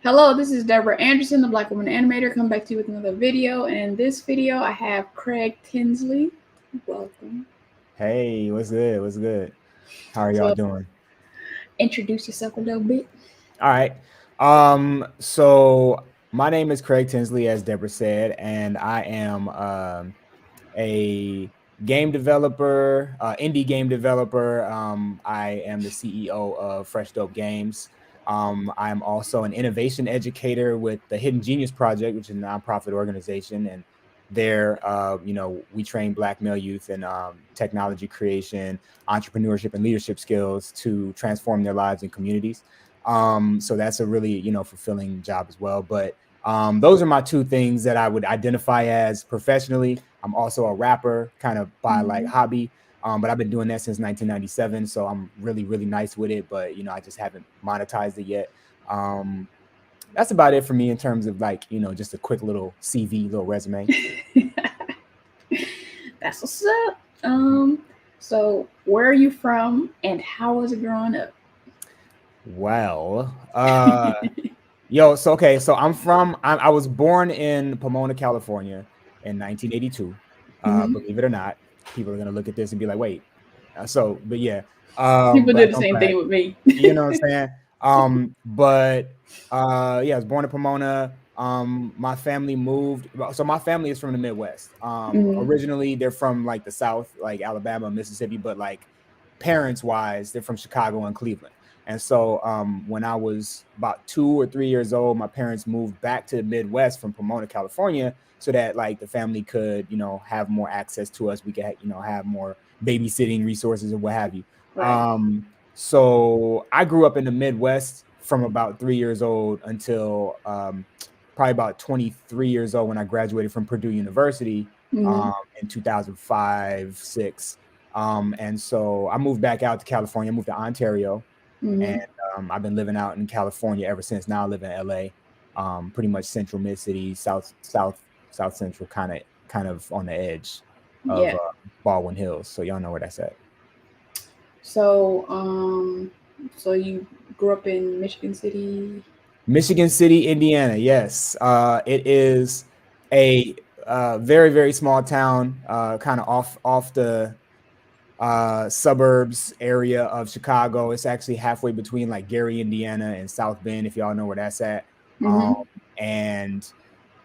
Hello, this is Deborah Anderson, the Black Woman Animator, come back to you with another video. And in this video, I have Craig Tinsley. Welcome. Hey, what's good? What's good? How are y'all So, doing? introduce yourself a little bit. All right. So my name is Craig Tinsley, as Deborah said, and I am a game developer, indie game developer. I am the CEO of freshdopegames. I'm also an innovation educator with the Hidden Genius Project, which is a nonprofit organization, and there, we train Black male youth in technology creation, entrepreneurship, and leadership skills to transform their lives and communities. So that's a really, fulfilling job as well. But those are my two things that I would identify as professionally. I'm also a rapper, kind of by like hobby, but I've been doing that since 1997. So I'm really, really nice with it. But I just haven't monetized it yet. That's about it for me in terms of like, just a quick little CV, little resume. That's what's up. So where are you from, and how was it growing up? Well, so I was born in Pomona, California in 1982. Believe it or not, people are gonna look at this and be like, wait. But yeah, People do black the on same black, thing with me. you know what I'm saying? Yeah, I was born in Pomona. My family moved. So my family is from the Midwest. Originally they're from like the South, like Alabama, Mississippi, but like parents wise, they're from Chicago and Cleveland. And so when I was about 2 or 3 years old, my parents moved back to the Midwest from Pomona, California, so that like the family could, have more access to us. We could, have more babysitting resources and what have you. Right. So I grew up in the Midwest from about 3 years old until probably about 23 years old when I graduated from Purdue University in 2005, 6. And so I moved back out to California, moved to Ontario, and I've been living out in California ever since. Now I live in LA, pretty much central mid city, south central, kind of on the edge of Yeah. Baldwin Hills. So y'all know where that's at. So you grew up in Michigan City, Indiana. Yes, it is a very, very small town, kind of off the suburbs area of Chicago. It's actually halfway between like Gary, Indiana, and South Bend, if y'all know where that's at. And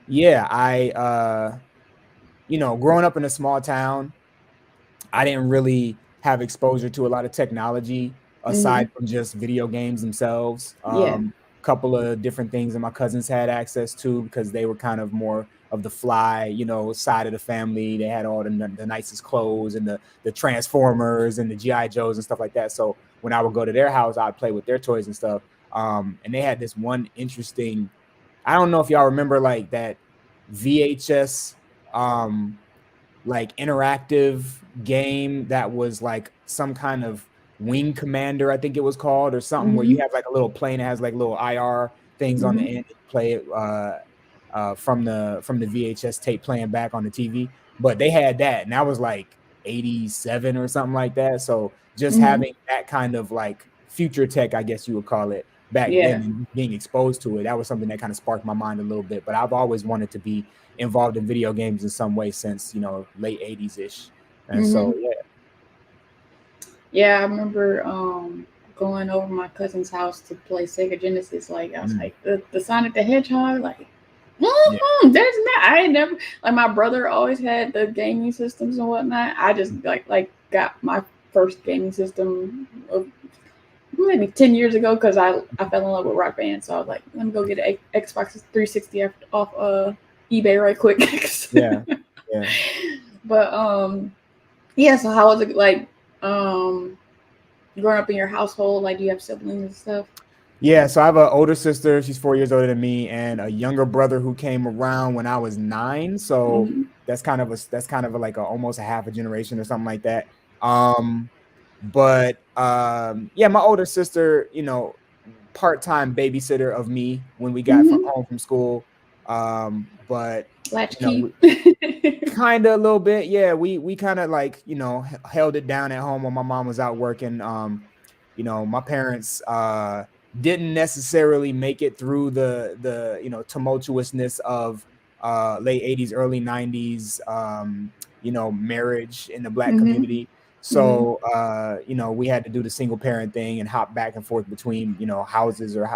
yeah, growing up in a small town, I didn't really have exposure to a lot of technology aside from just video games themselves. Yeah. Couple of different things that my cousins had access to because they were kind of more of the fly, side of the family. They had all the nicest clothes and the Transformers and the GI Joes and stuff like that. So when I would go to their house, I'd play with their toys and stuff. And they had this one interesting, I don't know if y'all remember like that VHS like interactive game that was like some kind of Wing Commander, I think it was called, or something, where you have like a little plane that has like little IR things on the end. And play it from the VHS tape playing back on the TV. But they had that, and that was like 87 or something like that. So just having that kind of like future tech, I guess you would call it, back then, and being exposed to it, that was something that kind of sparked my mind a little bit. But I've always wanted to be involved in video games in some way since late 80s ish. And so Yeah, I remember going over my cousin's house to play Sega Genesis. Like I was like the Sonic the Hedgehog, like there's not. I ain't never, like, my brother always had the gaming systems and whatnot. I just like got my first gaming system maybe 10 years ago because I fell in love with Rock Band. So I was like, let me go get an Xbox 360 off eBay right quick. yeah. But yeah, so how was it like growing up in your household? Like, do you have siblings and stuff? Yeah, so I have an older sister, she's 4 years older than me, and a younger brother who came around when I was 9. So that's kind of like almost a half a generation or something like that. But yeah, my older sister, part-time babysitter of me when we got home from school. But latchkey. Kind of a little bit. Yeah, we kind of like, held it down at home when my mom was out working. My parents didn't necessarily make it through the you know, tumultuousness of late 80s, early 90s, you know, marriage in the Black community. So you know, we had to do the single parent thing and hop back and forth between, you know, houses or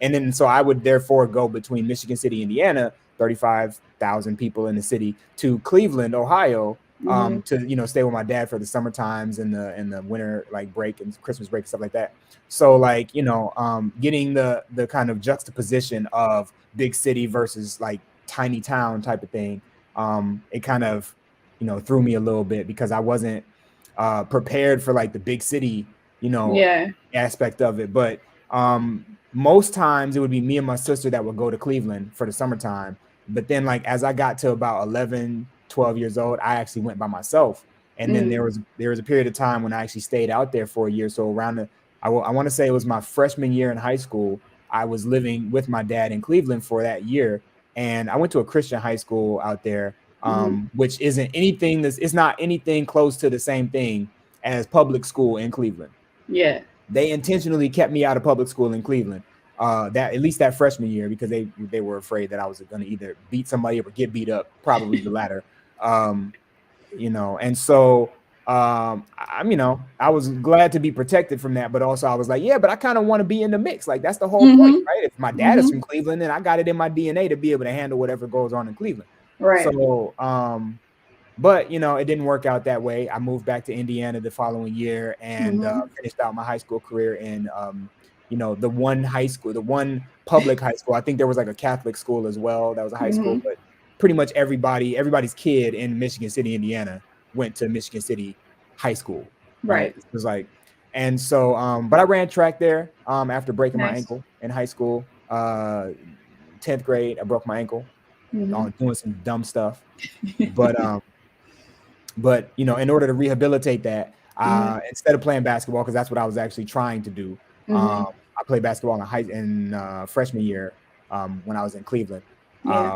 and then so I would therefore go between Michigan City, Indiana, 35,000 people in the city, to Cleveland, Ohio, to, you know, stay with my dad for the summer times and the winter like break and Christmas break and stuff like that. So like, you know, getting the kind of juxtaposition of big city versus like tiny town type of thing, it kind of, you know, threw me a little bit because I wasn't prepared for like the big city, you know, aspect of it. But most times it would be me and my sister that would go to Cleveland for the summertime. But then like as I got to about 11, 12 years old, I actually went by myself. And then there was a period of time when I actually stayed out there for a year. So around I want to say it was my freshman year in high school, I was living with my dad in Cleveland for that year. And I went to a Christian high school out there, which isn't anything it's not anything close to the same thing as public school in Cleveland. Yeah. They intentionally kept me out of public school in Cleveland, that at least that freshman year, because they were afraid that I was going to either beat somebody or get beat up, probably the latter. You know, and so you know, I was glad to be protected from that, but also I was like, yeah, but I kind of want to be in the mix. Like that's the whole point, right? If my dad is from Cleveland, then I got it in my DNA to be able to handle whatever goes on in Cleveland. Right. So, but you know, it didn't work out that way. I moved back to Indiana the following year and finished out my high school career in, you know, the one public high school. I think there was like a Catholic school as well. That was a high school, but pretty much everybody's kid in Michigan City, Indiana, went to Michigan City High School. Right. It was like, and so, but I ran track there after breaking my ankle in high school. 10th grade, I broke my ankle on doing some dumb stuff. But you know, in order to rehabilitate that, instead of playing basketball, because that's what I was actually trying to do, I played basketball in freshman year when I was in Cleveland.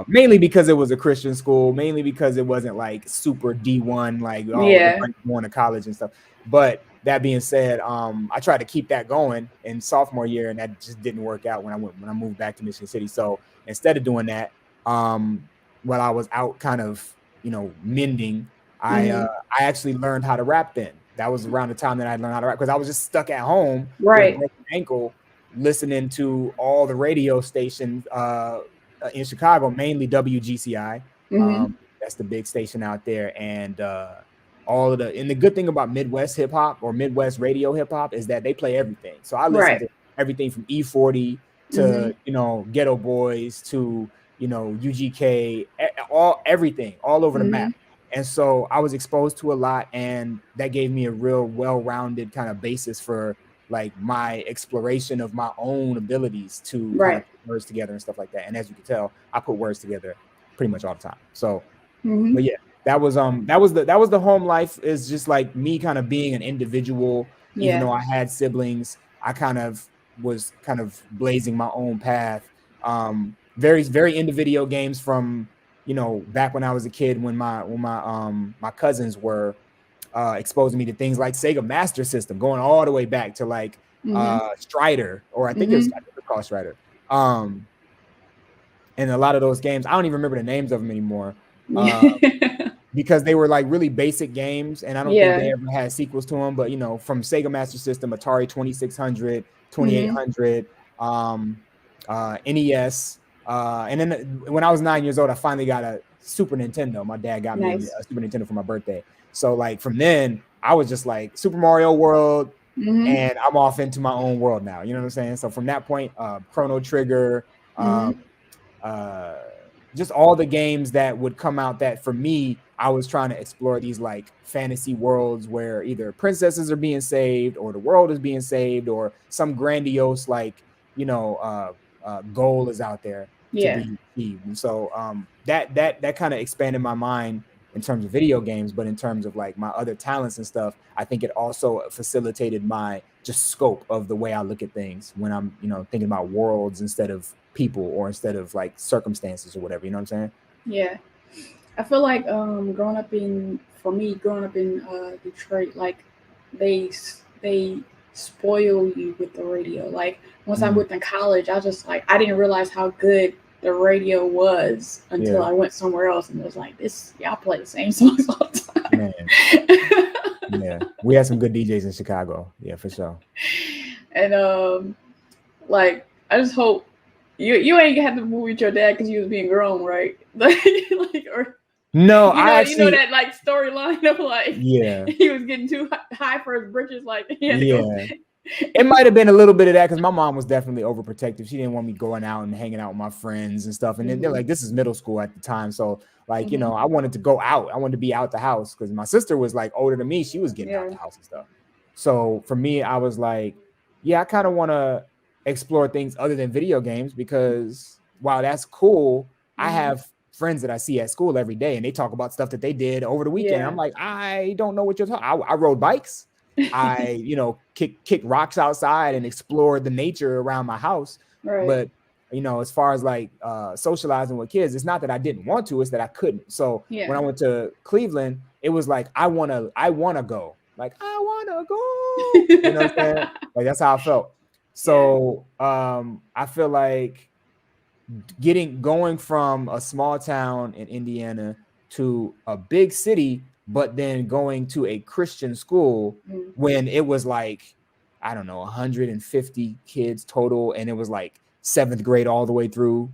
Mainly because it was a Christian school, mainly because it wasn't like super D1, like going to college and stuff. But that being said, I tried to keep that going in sophomore year, and that just didn't work out when I moved back to Michigan City. So instead of doing that, while I was out kind of, you know, mending, I actually learned how to rap then. That was around the time that I learned how to rap because I was just stuck at home with a broken ankle, listening to all the radio stations in Chicago, mainly WGCI. That's the big station out there, and and the good thing about Midwest hip hop or Midwest radio hip hop is that they play everything. So I listen to everything from E40 to you know, Ghetto Boys to, you know, UGK, everything all over the map. And so I was exposed to a lot, and that gave me a real well-rounded kind of basis for like my exploration of my own abilities to kind of put words together and stuff like that. And as you can tell, I put words together pretty much all the time. So, but yeah, that was the home life, is just like me kind of being an individual. Even though I had siblings, I kind of was kind of blazing my own path. Very into video games from, you know, back when I was a kid, when my cousins were exposing me to things like Sega Master System, going all the way back to like Strider, or I think it was called Strider. And a lot of those games, I don't even remember the names of them anymore, because they were like really basic games, and I don't think they ever had sequels to them. But you know, from Sega Master System, Atari 2600, 2800, NES. And then when I was 9 years old, I finally got a Super Nintendo. My dad got me a Super Nintendo for my birthday. So like from then, I was just like Super Mario World, and I'm off into my own world now. You know what I'm saying? So from that point, Chrono Trigger, just all the games that would come out that for me, I was trying to explore these like fantasy worlds where either princesses are being saved, or the world is being saved, or some grandiose like, you know, goal is out there to be achieved. And so that kind of expanded my mind in terms of video games, but in terms of like my other talents and stuff, I think it also facilitated my just scope of the way I look at things when I'm, you know, thinking about worlds instead of people, or instead of like circumstances or whatever. You know what I'm saying? Yeah. I feel like growing up in Detroit, like they spoil you with the radio. Like once I went to college, I was just like, I didn't realize how good the radio was until I went somewhere else and was like, this, y'all play the same songs all the time. Man. Yeah, we had some good DJs in Chicago. Yeah, for sure. And like I just hope you ain't had to move with your dad because you was being grown, right? Or no, you know that like storyline of like he was getting too high for his britches, like It might have been a little bit of that because my mom was definitely overprotective. She didn't want me going out and hanging out with my friends and stuff. And then they're like, this is middle school at the time. So like, you know, I wanted to go out. I wanted to be out the house because my sister was like older than me. She was getting out the house and stuff. So for me, I was like, yeah, I kind of want to explore things other than video games because while that's cool, I have friends that I see at school every day and they talk about stuff that they did over the weekend. I'm like, I don't know what you're talking about. I rode bikes. I, you know, kick rocks outside and explore the nature around my house. Right. But, you know, as far as like socializing with kids, it's not that I didn't want to, it's that I couldn't. So when I went to Cleveland, it was like, I want to go. Like, I want to go. You know what I'm saying? Like, that's how I felt. So I feel like going from a small town in Indiana to a big city, but then going to a Christian school when it was like, I don't know, 150 kids total. And it was like 7th grade all the way through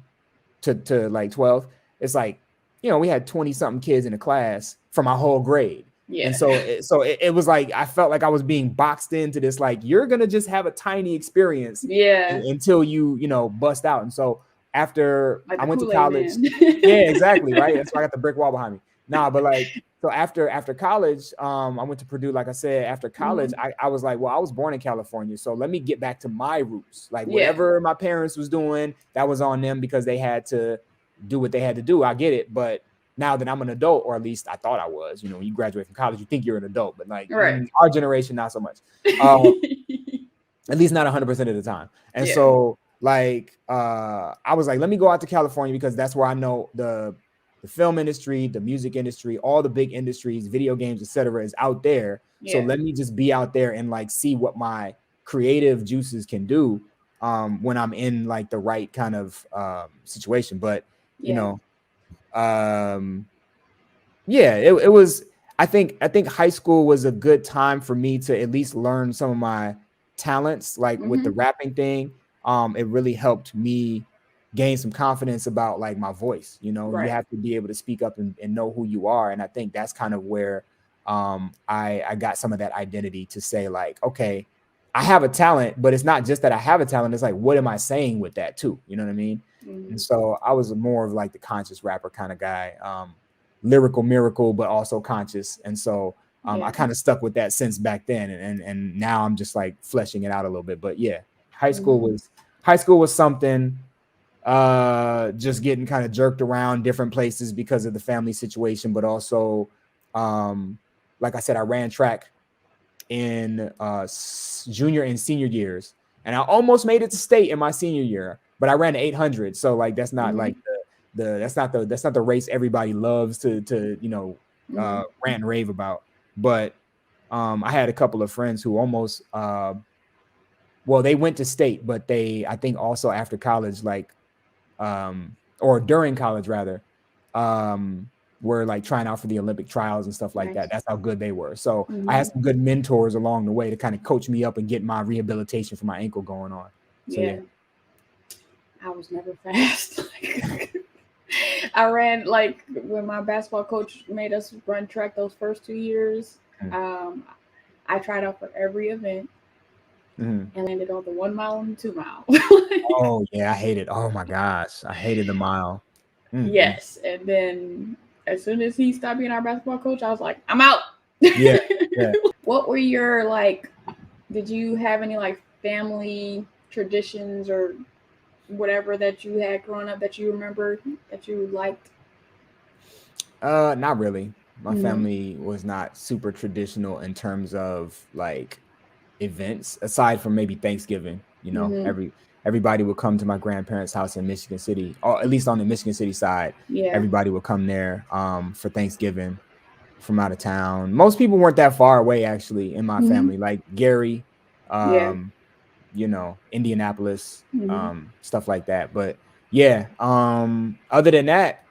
to like 12th. It's like, you know, we had 20 something kids in a class for my whole grade. Yeah. And so it was like, I felt like I was being boxed into this, like, you're going to just have a tiny experience until you know, bust out. And so after like I went to college, yeah, exactly. Right. That's why I got the brick wall behind me. Nah, but like, so after college, I went to Purdue. Like I said, after college, I was like, well, I was born in California, so let me get back to my roots. Like whatever my parents was doing, that was on them because they had to do what they had to do. I get it, but now that I'm an adult, or at least I thought I was, you know, when you graduate from college, you think you're an adult, but like our generation, not so much. At least not 100% of the time. And so like, I was like, let me go out to California because that's where I know the film industry, the music industry, all the big industries, video games, etc., is out there. So let me just be out there and like see what my creative juices can do when I'm in like the right kind of situation. But you know, it was. I think high school was a good time for me to at least learn some of my talents, like with the rapping thing. It really helped me gain some confidence about like my voice. You know, you have to be able to speak up and know who you are. And I think that's kind of where I got some of that identity to say like, okay, I have a talent, but it's not just that I have a talent. It's like, what am I saying with that too? You know what I mean? And so I was more of like the conscious rapper kind of guy, lyrical miracle, but also conscious. And so I kind of stuck with that since back then. And now I'm just like fleshing it out a little bit. But yeah, high school was something. Just getting kind of jerked around different places because of the family situation, but also like I said, I ran track in junior and senior years, and I almost made it to state in my senior year, but I ran 800. So like that's not like that's not the race everybody loves to you know rant and rave about. But I had a couple of friends who almost well, they went to state, but I think also after college, like or during college rather, were like trying out for the Olympic trials and stuff like that. That's how good they were. So I had some good mentors along the way to kind of coach me up and get my rehabilitation for my ankle going on. So, yeah. I was never fast. I ran like when my basketball coach made us run track those first 2 years. I tried out for every event. And landed on the 1 mile and 2 mile. Oh yeah, I hate it. Oh my gosh, I hated the mile. Yes, and then as soon as he stopped being our basketball coach, I was like, I'm out. Yeah. What were your like? Did you have any like family traditions or whatever that you had growing up that you remember that you liked? Not really. My family was not super traditional in terms of like events, aside from maybe Thanksgiving. You know, everybody would come to my grandparents' house in Michigan City, or at least on the Michigan City side. Everybody would come there for Thanksgiving from out of town. Most people weren't that far away actually in my family. Like Gary, You know, Indianapolis, Mm-hmm. stuff like that. But yeah, other than that,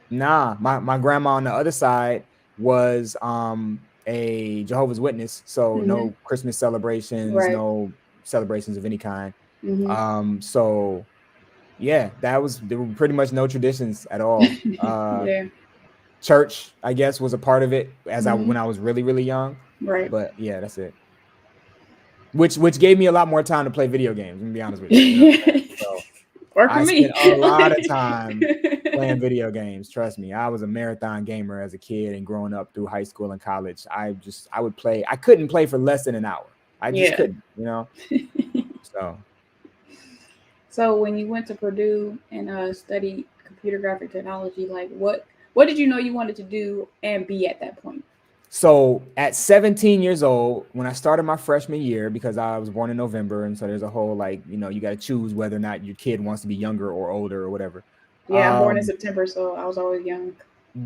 nah, my grandma on the other side was a Jehovah's Witness, so Mm-hmm. no Christmas celebrations, Right. no celebrations of any kind. Mm-hmm. So yeah, there were pretty much no traditions at all. Yeah. Church, I guess, was a part of it Mm-hmm. when I was really, really young. Right. But yeah, that's it. Which gave me a lot more time to play video games, I'm gonna be honest with you. You know what I'm saying? So Work for I spent me. a lot of time playing video games. Trust me, I was a marathon gamer as a kid and growing up through high school and college. I would play. I couldn't play for less than an hour. I just Yeah. couldn't, you know. So So when you went to Purdue and studied computer graphic technology, like what did you know you wanted to do and be at that point? So at 17 years old, when I started my freshman year, because I was born in November, and so there's a whole like, you know, you got to choose whether or not your kid wants to be younger or older or whatever. Yeah, I'm born in September, so I was always young.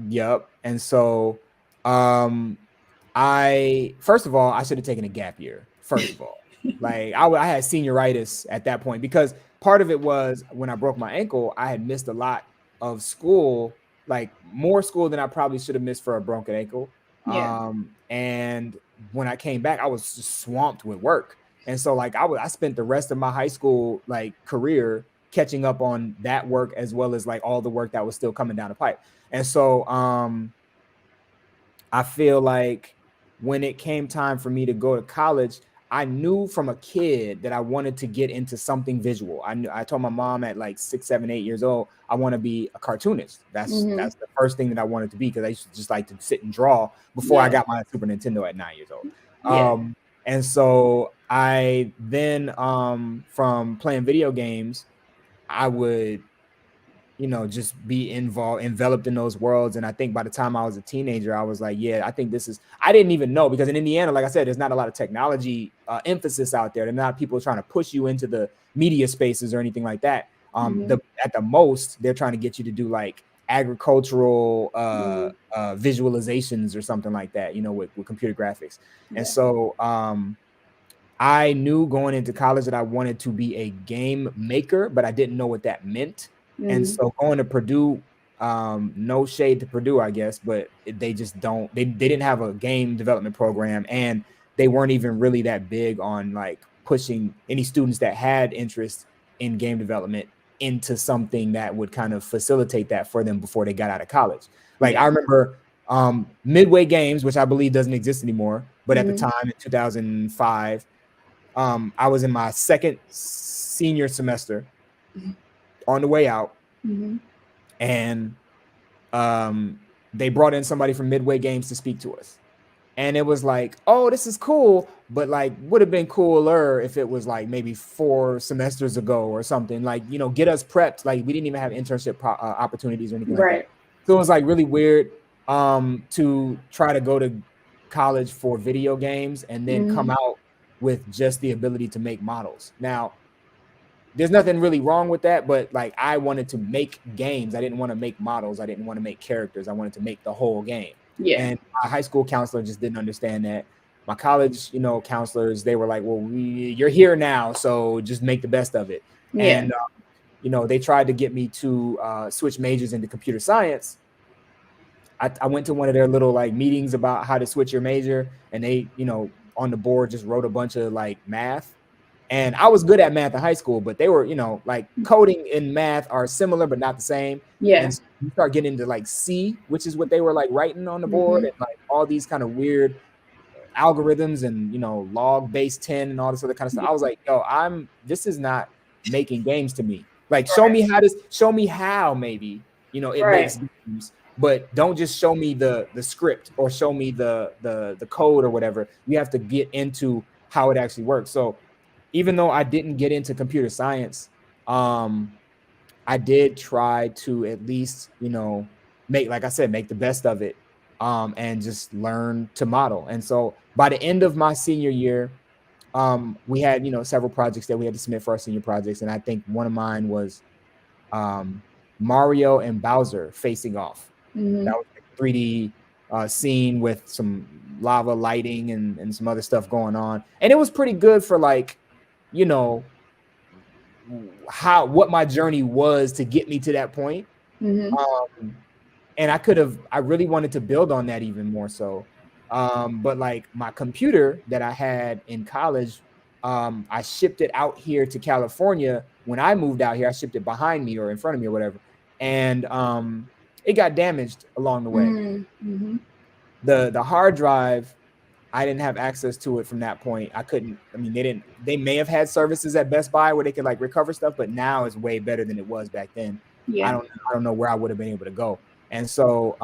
Yep. And so I first of all, I should have taken a gap year. First of all, like I had senioritis at that point because part of it was when I broke my ankle, I had missed a lot of school, like more school than I probably should have missed for a broken ankle. Yeah. And when I came back, I was just swamped with work, and so like I spent the rest of my high school like career catching up on that work as well as like all the work that was still coming down the pipe. And so I feel like when it came time for me to go to college, I knew from a kid that I wanted to get into something visual. I told my mom at like 6, 7, 8 years old, I want to be a cartoonist. That's the first thing that I wanted to be because I used to just like to sit and draw before I got my Super Nintendo at 9 years old. Yeah. And so I then from playing video games, I would just be enveloped in those worlds. And I think by the time I was a teenager, I was like, yeah, I think I didn't even know, because in Indiana, like I said, there's not a lot of technology emphasis out there. There's not people trying to push you into the media spaces or anything like that. At the most, they're trying to get you to do like agricultural visualizations or something like that, with computer graphics. And so I knew going into college that I wanted to be a game maker, but I didn't know what that meant. And so going to Purdue, no shade to Purdue, I guess, but they just they didn't have a game development program, and they weren't even really that big on like pushing any students that had interest in game development into something that would kind of facilitate that for them before they got out of college. Like I remember Midway Games, which I believe doesn't exist anymore, but at the time in 2005, I was in my second senior semester on the way out, and they brought in somebody from Midway Games to speak to us. And it was like, oh, this is cool, but like would have been cooler if it was like maybe 4 semesters ago or something, like, get us prepped. Like we didn't even have internship opportunities or anything like that. So it was like really weird to try to go to college for video games and then come out with just the ability to make models. Now, there's nothing really wrong with that, but like I wanted to make games. I didn't want to make models. I didn't want to make characters. I wanted to make the whole game. Yeah. And my high school counselor just didn't understand that. My college, counselors, they were like, well, you're here now, so just make the best of it. Yeah. And, they tried to get me to switch majors into computer science. I went to one of their little like meetings about how to switch your major, and they, on the board just wrote a bunch of like math. And I was good at math in high school, but they were, like coding and math are similar, but not the same. Yeah. And so you start getting into like C, which is what they were like writing on the board, and like all these kind of weird algorithms and, log base 10 and all this other kind of stuff. I was like, yo, this is not making games to me. Like, show me how maybe, it makes games, but don't just show me the script or show me the code or whatever. You have to get into how it actually works. So even though I didn't get into computer science, I did try to at least, make the best of it, and just learn to model. And so by the end of my senior year, we had, several projects that we had to submit for our senior projects. And I think one of mine was Mario and Bowser facing off. That was like 3D scene with some lava lighting and some other stuff going on, and it was pretty good for like, you know, what my journey was to get me to that point. And I really wanted to build on that even more so. But like my computer that I had in college, I shipped it out here to California. When I moved out here, I shipped it behind me or in front of me or whatever. And it got damaged along the way. The hard drive, I didn't have access to it from that point. I couldn't, I mean, they may have had services at Best Buy where they could like recover stuff, but now it's way better than it was back then. I don't know where I would have been able to go. And so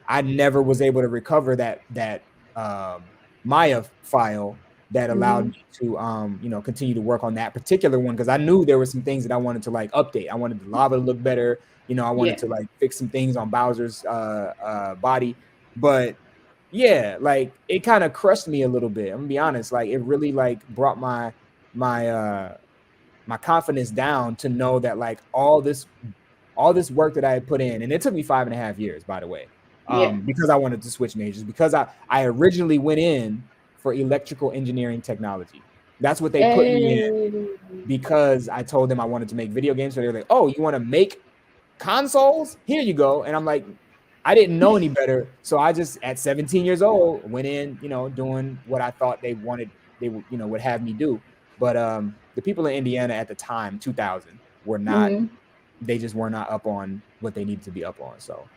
I never was able to recover that Maya file that allowed me to you know, continue to work on that particular one, because I knew there were some things that I wanted to like update. I wanted the lava to look better, you know, I wanted to like fix some things on Bowser's body. But yeah, like it kind of crushed me a little bit. I'm gonna be honest, like it really like brought my confidence down to know that like all this work that I had put in, and it took me 5.5 years, by the way, because I wanted to switch majors, because I originally went in for electrical engineering technology. That's what they put me in, because I told them I wanted to make video games. So they were like, oh, you want to make consoles? Here you go. And I'm like, I didn't know any better. So I just, at 17 years old, went in, you know, doing what I thought they wanted, they would, you know, would have me do. But the people in Indiana at the time, 2000, were not, they just were not up on what they needed to be up on. So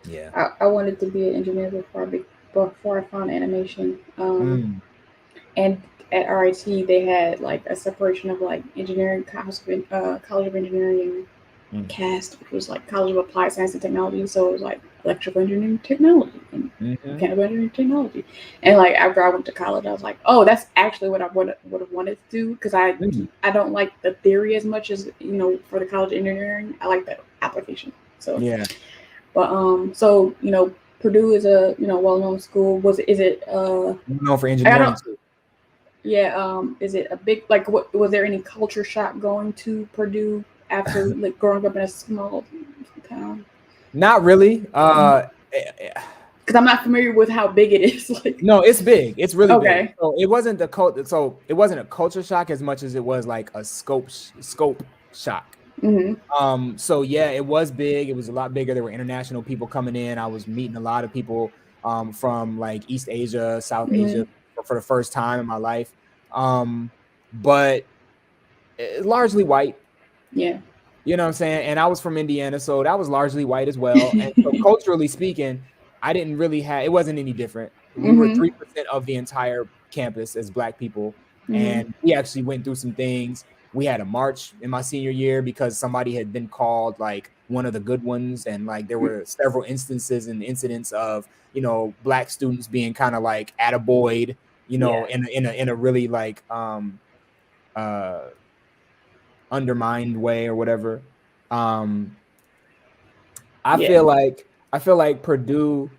yeah. I wanted to be an engineer before I found animation. And at RIT, they had like a separation of like engineering, College of Engineering cast, which was like College of Applied Science and Technology. So it was like electrical engineering technology and mechanical engineering technology. And like after I went to college, I was like, oh, that's actually what I would have wanted to do, because I don't like the theory as much as, you know, for the College of Engineering. I like the application. So yeah. But so, you know, Purdue is a, you know, well-known school. Is it known for engineering too? Yeah. Is it a big, like, what was there any culture shock going to Purdue after like growing up in a small town? Not really. Because I'm not familiar with how big it is. Like, no, it's big. It's really big. So it wasn't a culture shock as much as it was like a scope shock. So yeah, it was big. It was a lot bigger. There were international people coming in. I was meeting a lot of people from like East Asia, South Asia for the first time in my life. But largely white. Yeah. You know what I'm saying? And I was from Indiana, so that was largely white as well. And so culturally speaking, I didn't really have, it wasn't any different. We were 3% of the entire campus as Black people. And we actually went through some things. We had a march in my senior year because somebody had been called like one of the good ones. And like there were several instances and incidents of, you know, Black students being kind of like attaboyed, you know, in a really like undermined way or whatever. I feel like Purdue,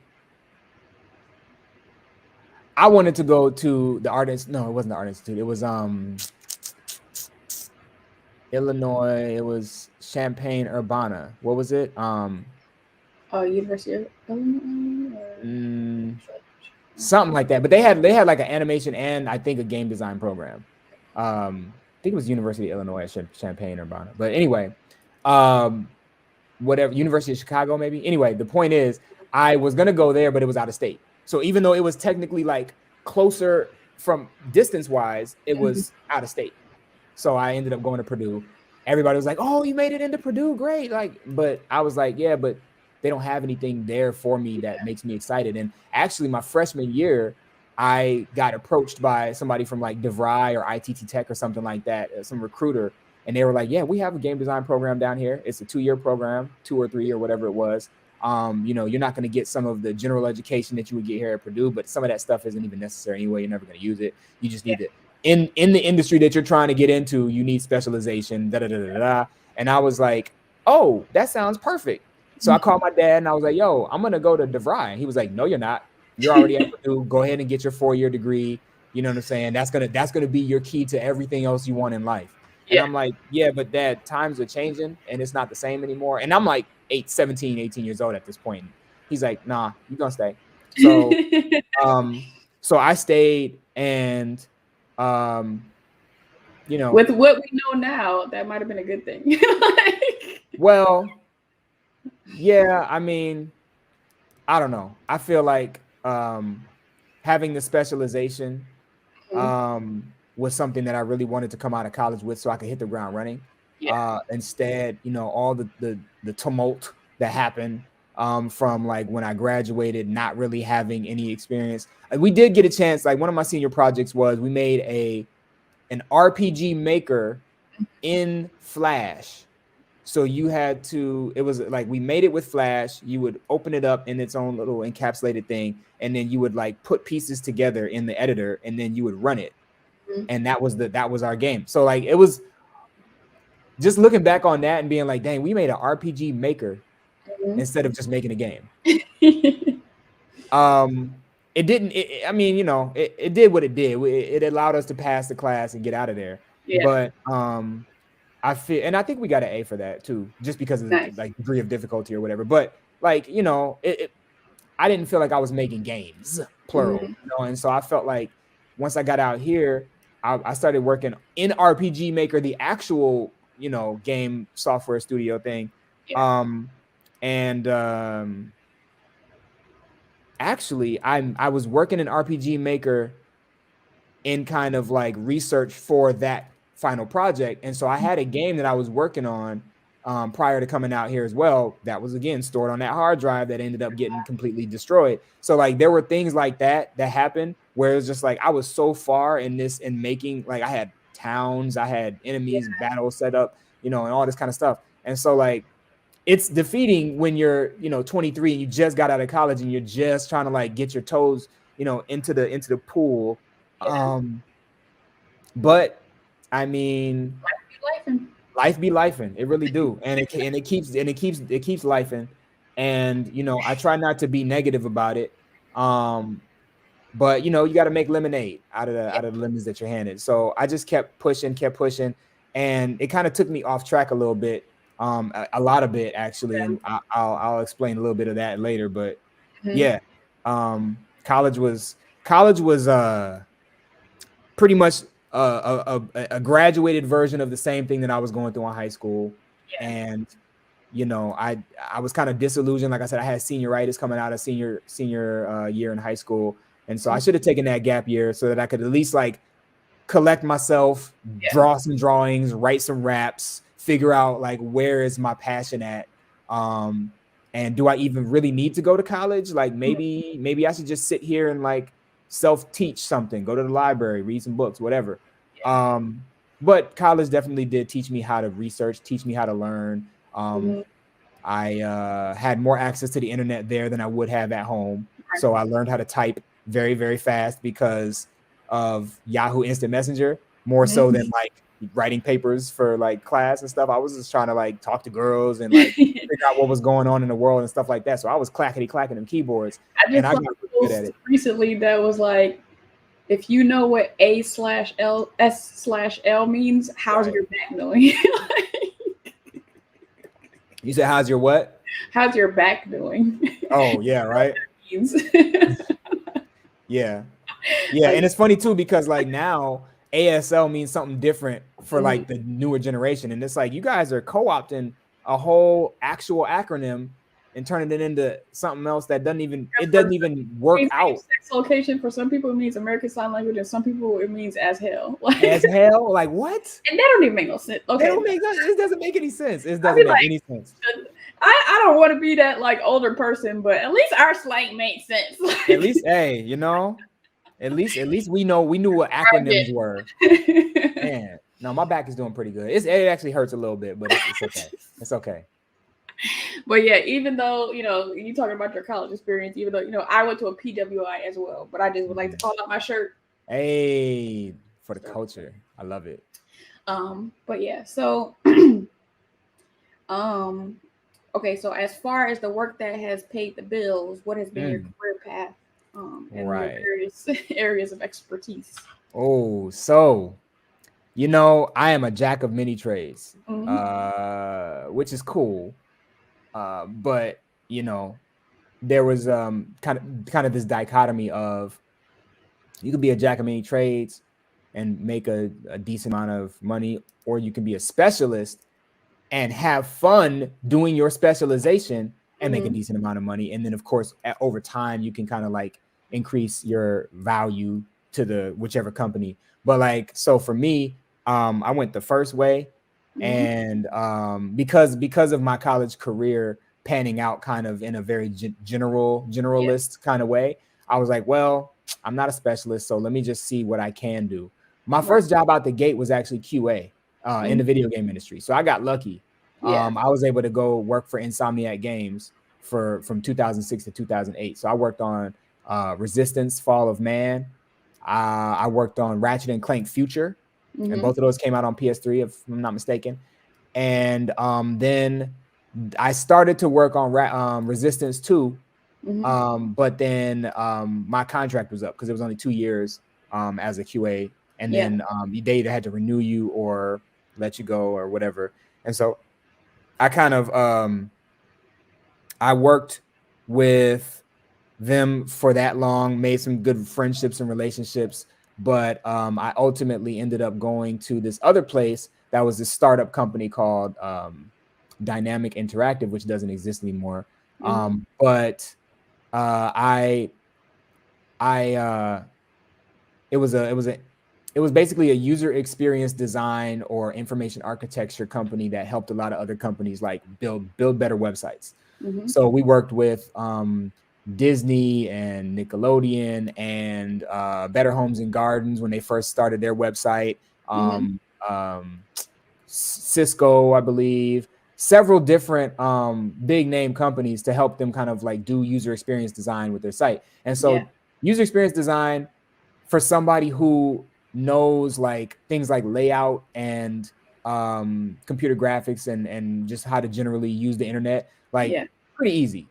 I wanted to go to the Art Institute. No, it wasn't the Art Institute. It was Illinois. It was Champaign-Urbana. What was it? University of Illinois. Something like that. But they had like an animation and I think a game design program. I think it was University of Illinois at Champaign-Urbana. But anyway, whatever, University of Chicago maybe. Anyway, the point is I was going to go there, but it was out of state. So even though it was technically like closer from distance wise, it was out of state. So I ended up going to Purdue. Everybody was like, oh, you made it into Purdue. Great. Like, but I was like, yeah, but they don't have anything there for me that makes me excited. And actually my freshman year, I got approached by somebody from like DeVry or ITT Tech or something like that, some recruiter. And they were like, yeah, we have a game design program down here. It's a 2-year program, 2 or 3 or whatever it was. You know, you're not going to get some of the general education that you would get here at Purdue, but some of that stuff isn't even necessary anyway. You're never going to use it. You just need it. In the industry that you're trying to get into, you need specialization, And I was like, oh, that sounds perfect. So I called my dad and I was like, yo, I'm going to go to DeVry. And he was like, no, you're not. You're already at Purdue. Go ahead and get your 4-year degree. You know what I'm saying? That's gonna be your key to everything else you want in life. And I'm like, yeah, but Dad, times are changing and it's not the same anymore. And I'm like 18 years old at this point. He's like, nah, you gonna stay. So so I stayed, and you know, with what we know now, that might have been a good thing. Like, well, yeah, I mean, I don't know. I feel like having the specialization was something that I really wanted to come out of college with, so I could hit the ground running. yeah. Instead, you know, all the tumult that happened from like when I graduated, not really having any experience. We did get a chance. Like one of my senior projects was we made an RPG maker in Flash. So you had to, it was like we made it with Flash. You would open it up in its own little encapsulated thing, and then you would like put pieces together in the editor, and then you would run it. And that was our game. So like it was just looking back on that and being like, dang, we made an RPG maker instead of just making a game. It didn't, I mean, you know, it did what it did. It allowed us to pass the class and get out of there. Yeah. But I feel, and I think we got an A for that too, just because of the like degree of difficulty or whatever. But like, you know, I didn't feel like I was making games, plural, you know? And so I felt like once I got out here, I started working in RPG Maker, the actual, you know, game software studio thing. Yeah. Actually, I was working in RPG Maker in kind of like research for that final project. And so I had a game that I was working on prior to coming out here as well. That was, again, stored on that hard drive that ended up getting completely destroyed. So like there were things like that happened where it was just like I was so far in this and making, like I had towns, I had enemies, battles set up, you know, and all this kind of stuff. And so like it's defeating when you're, you know, 23 and you just got out of college and you're just trying to like get your toes, you know, into the pool. But I mean, life be lifing. It really do, and it keeps lifing. And you know, I try not to be negative about it. But you know, you got to make lemonade out of the lemons that you're handed. So I just kept pushing, and it kind of took me off track a little bit, a lot of it actually, and I'll explain a little bit of that later. But yeah, college was pretty much a graduated version of the same thing that I was going through in high school. And you know, I was kind of disillusioned. Like I said, I had senioritis coming out of senior year in high school, and so I should have taken that gap year so that I could at least like collect myself, draw some drawings, write some raps, figure out like where is my passion at, and do I even really need to go to college? Like maybe I should just sit here and like self-teach something, go to the library, read some books, whatever. But college definitely did teach me how to research, teach me how to learn. I had more access to the internet there than I would have at home. So I learned how to type very, very fast because of Yahoo Instant Messenger, more so than like writing papers for like class and stuff. I was just trying to like talk to girls and like figure out what was going on in the world and stuff like that. So I was clacking them keyboards, and I got really good at it. Recently, that was like, if you know what S/L means, how's your back doing? You said, how's your what? How's your back doing? Oh, yeah, right. Yeah. And it's funny too, because like now ASL means something different for like the newer generation. And it's like, you guys are co-opting a whole actual acronym and turning it into something else that doesn't even work out. Sex location, for some people it means American Sign Language, and some people it means as hell. Like, as hell? Like what? And that don't even make no sense. Okay. It doesn't make any sense. It doesn't make any sense. I don't want to be that like older person, but at least our slang makes sense. At least, hey, you know, at least we knew what acronyms were. Man, no, my back is doing pretty good. It actually hurts a little bit, but it's okay. It's okay. But yeah, even though, you know, you talking about your college experience, even though, you know, I went to a PWI as well, but I just would like to call out my shirt. Hey, for the culture. I love it. But yeah, so okay, so as far as the work that has paid the bills, what has been your career path and your various areas of expertise? Oh, so you know, I am a jack of many trades, which is cool. But you know, there was kind of this dichotomy of you could be a jack of many trades and make a decent amount of money, or you can be a specialist and have fun doing your specialization and make a decent amount of money. And then of course, over time, you can kind of like increase your value to the whichever company. But like, so for me, I went the first way, and because of my college career panning out kind of in a very generalist kind of way, I was like, well, I'm not a specialist, so let me just see what I can do. My first job out the gate was actually QA in the video game industry. So I got lucky. I was able to go work for Insomniac Games from 2006 to 2008. So I worked on Resistance: Fall of Man. I worked on Ratchet and Clank Future, and both of those came out on PS3, if I'm not mistaken. And then I started to work on Resistance 2, but then my contract was up because it was only 2 years as a QA, and then they either had to renew you or let you go or whatever. And so I kind of I worked with them for that long, made some good friendships and relationships, but I ultimately ended up going to this other place that was this startup company called Dynamic Interactive, which doesn't exist anymore. But it was basically a user experience design or information architecture company that helped a lot of other companies like build better websites. So we worked with Disney and Nickelodeon and Better Homes and Gardens when they first started their website. Cisco, I believe, several different big name companies to help them kind of like do user experience design with their site. And so user experience design for somebody who knows like things like layout and computer graphics and just how to generally use the internet, like pretty easy.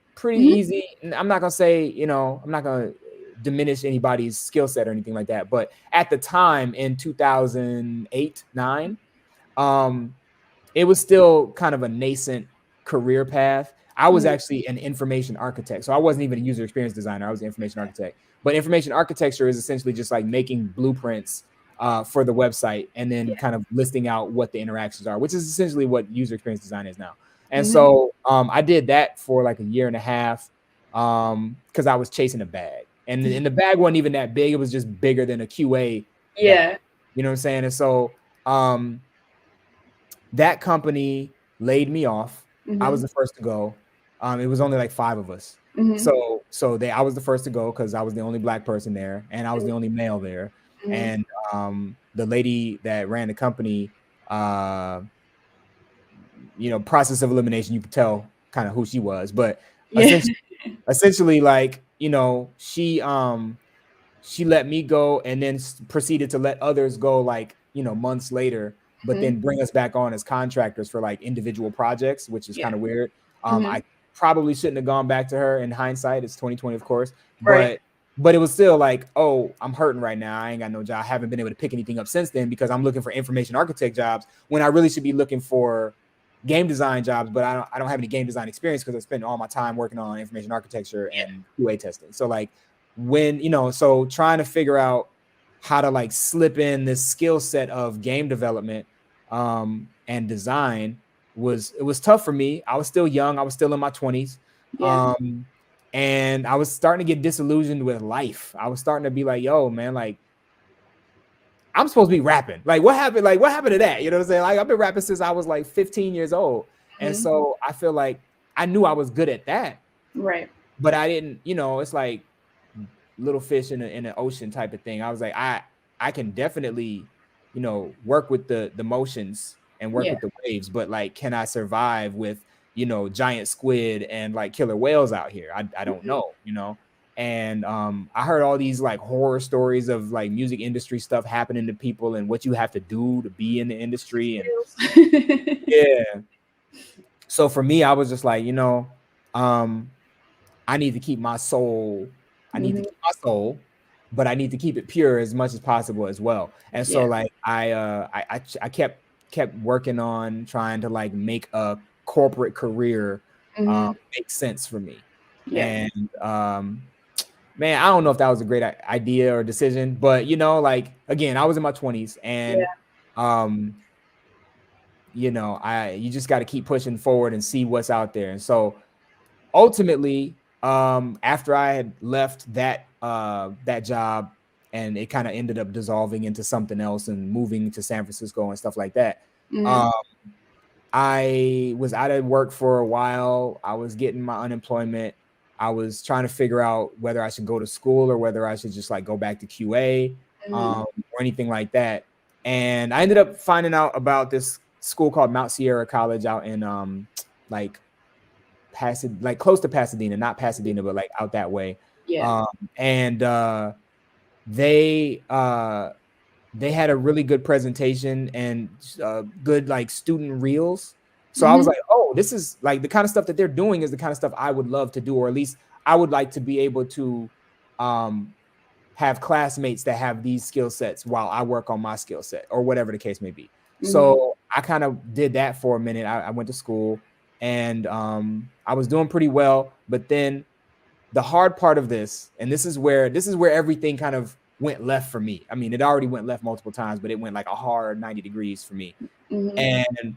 I'm not gonna say, I'm not gonna diminish anybody's skill set or anything like that, but at the time in 2008, 9, it was still kind of a nascent career path. I was actually an information architect, so I wasn't even a user experience designer. I was an information architect. But information architecture is essentially just like making blueprints for the website and then kind of listing out what the interactions are, which is essentially what user experience design is now. And so I did that for like a year and a half because I was chasing a bag. And the bag wasn't even that big. It was just bigger than a QA bag. You know what I'm saying? And so that company laid me off. I was the first to go. It was only like 5 of us. So I was the first to go because I was the only Black person there, and I was the only male there. And the lady that ran the company, process of elimination, you could tell kind of who she was, but essentially, like, she let me go and then proceeded to let others go, like, months later, but then bring us back on as contractors for like individual projects, which is kind of weird. I probably shouldn't have gone back to her in hindsight. It's 2020, of course, but it was still like, oh, I'm hurting right now. I ain't got no job. I haven't been able to pick anything up since then because I'm looking for information architect jobs when I really should be looking for game design jobs, but I don't have any game design experience because I spent all my time working on information architecture and QA testing. So like so trying to figure out how to like slip in this skill set of game development and design was tough for me. I was still young. I was still in my 20s. And I was starting to get disillusioned with life. I was starting to be like, yo, man, like, I'm supposed to be rapping. Like, what happened? Like, what happened to that? You know what I'm saying? Like, I've been rapping since I was like 15 years old. And so I feel like I knew I was good at that. Right. But I didn't, it's like little fish in an ocean type of thing. I was like, I can definitely, work with the motions and work with the waves, but like, can I survive with, giant squid and like killer whales out here? I don't know, And I heard all these like horror stories of like music industry stuff happening to people and what you have to do to be in the industry. And so for me, I was just like, I need to keep my soul. I need to keep my soul, but I need to keep it pure as much as possible as well. And so like I kept working on trying to like make a corporate career make sense for me. And man, I don't know if that was a great idea or decision, but you know, like again, I was in my 20s, and you know, you just got to keep pushing forward and see what's out there. And so ultimately, after I had left that that job, and it kind of ended up dissolving into something else and moving to San Francisco and stuff like that. I was out of work for a while. I was getting my unemployment. I was trying to figure out whether I should go to school or whether I should just like go back to QA or anything like that. And I ended up finding out about this school called Mount Sierra College out in like close to Pasadena, not Pasadena, but like out that way. And they had a really good presentation and good like student reels. So I was like, oh, this is like the kind of stuff that they're doing is the kind of stuff I would love to do, or at least I would like to be able to have classmates that have these skill sets while I work on my skill set, or whatever the case may be. So I kind of did that for a minute. I went to school, and I was doing pretty well. But then the hard part of this, and this is where everything kind of went left for me. I mean, it already went left multiple times, but it went like a hard 90 degrees for me. And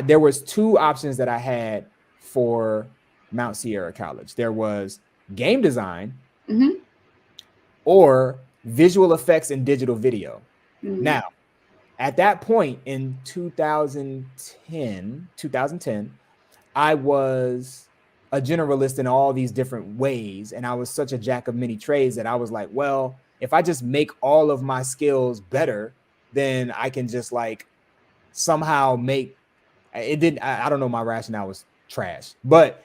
there was two options that I had for Mount Sierra College. There was game design or visual effects and digital video. Now, at that point in 2010, I was a generalist in all these different ways, and I was such a jack of many trades that I was like, well, if I just make all of my skills better, then I can just like somehow make it. Didn't I don't know, my rationale was trash, but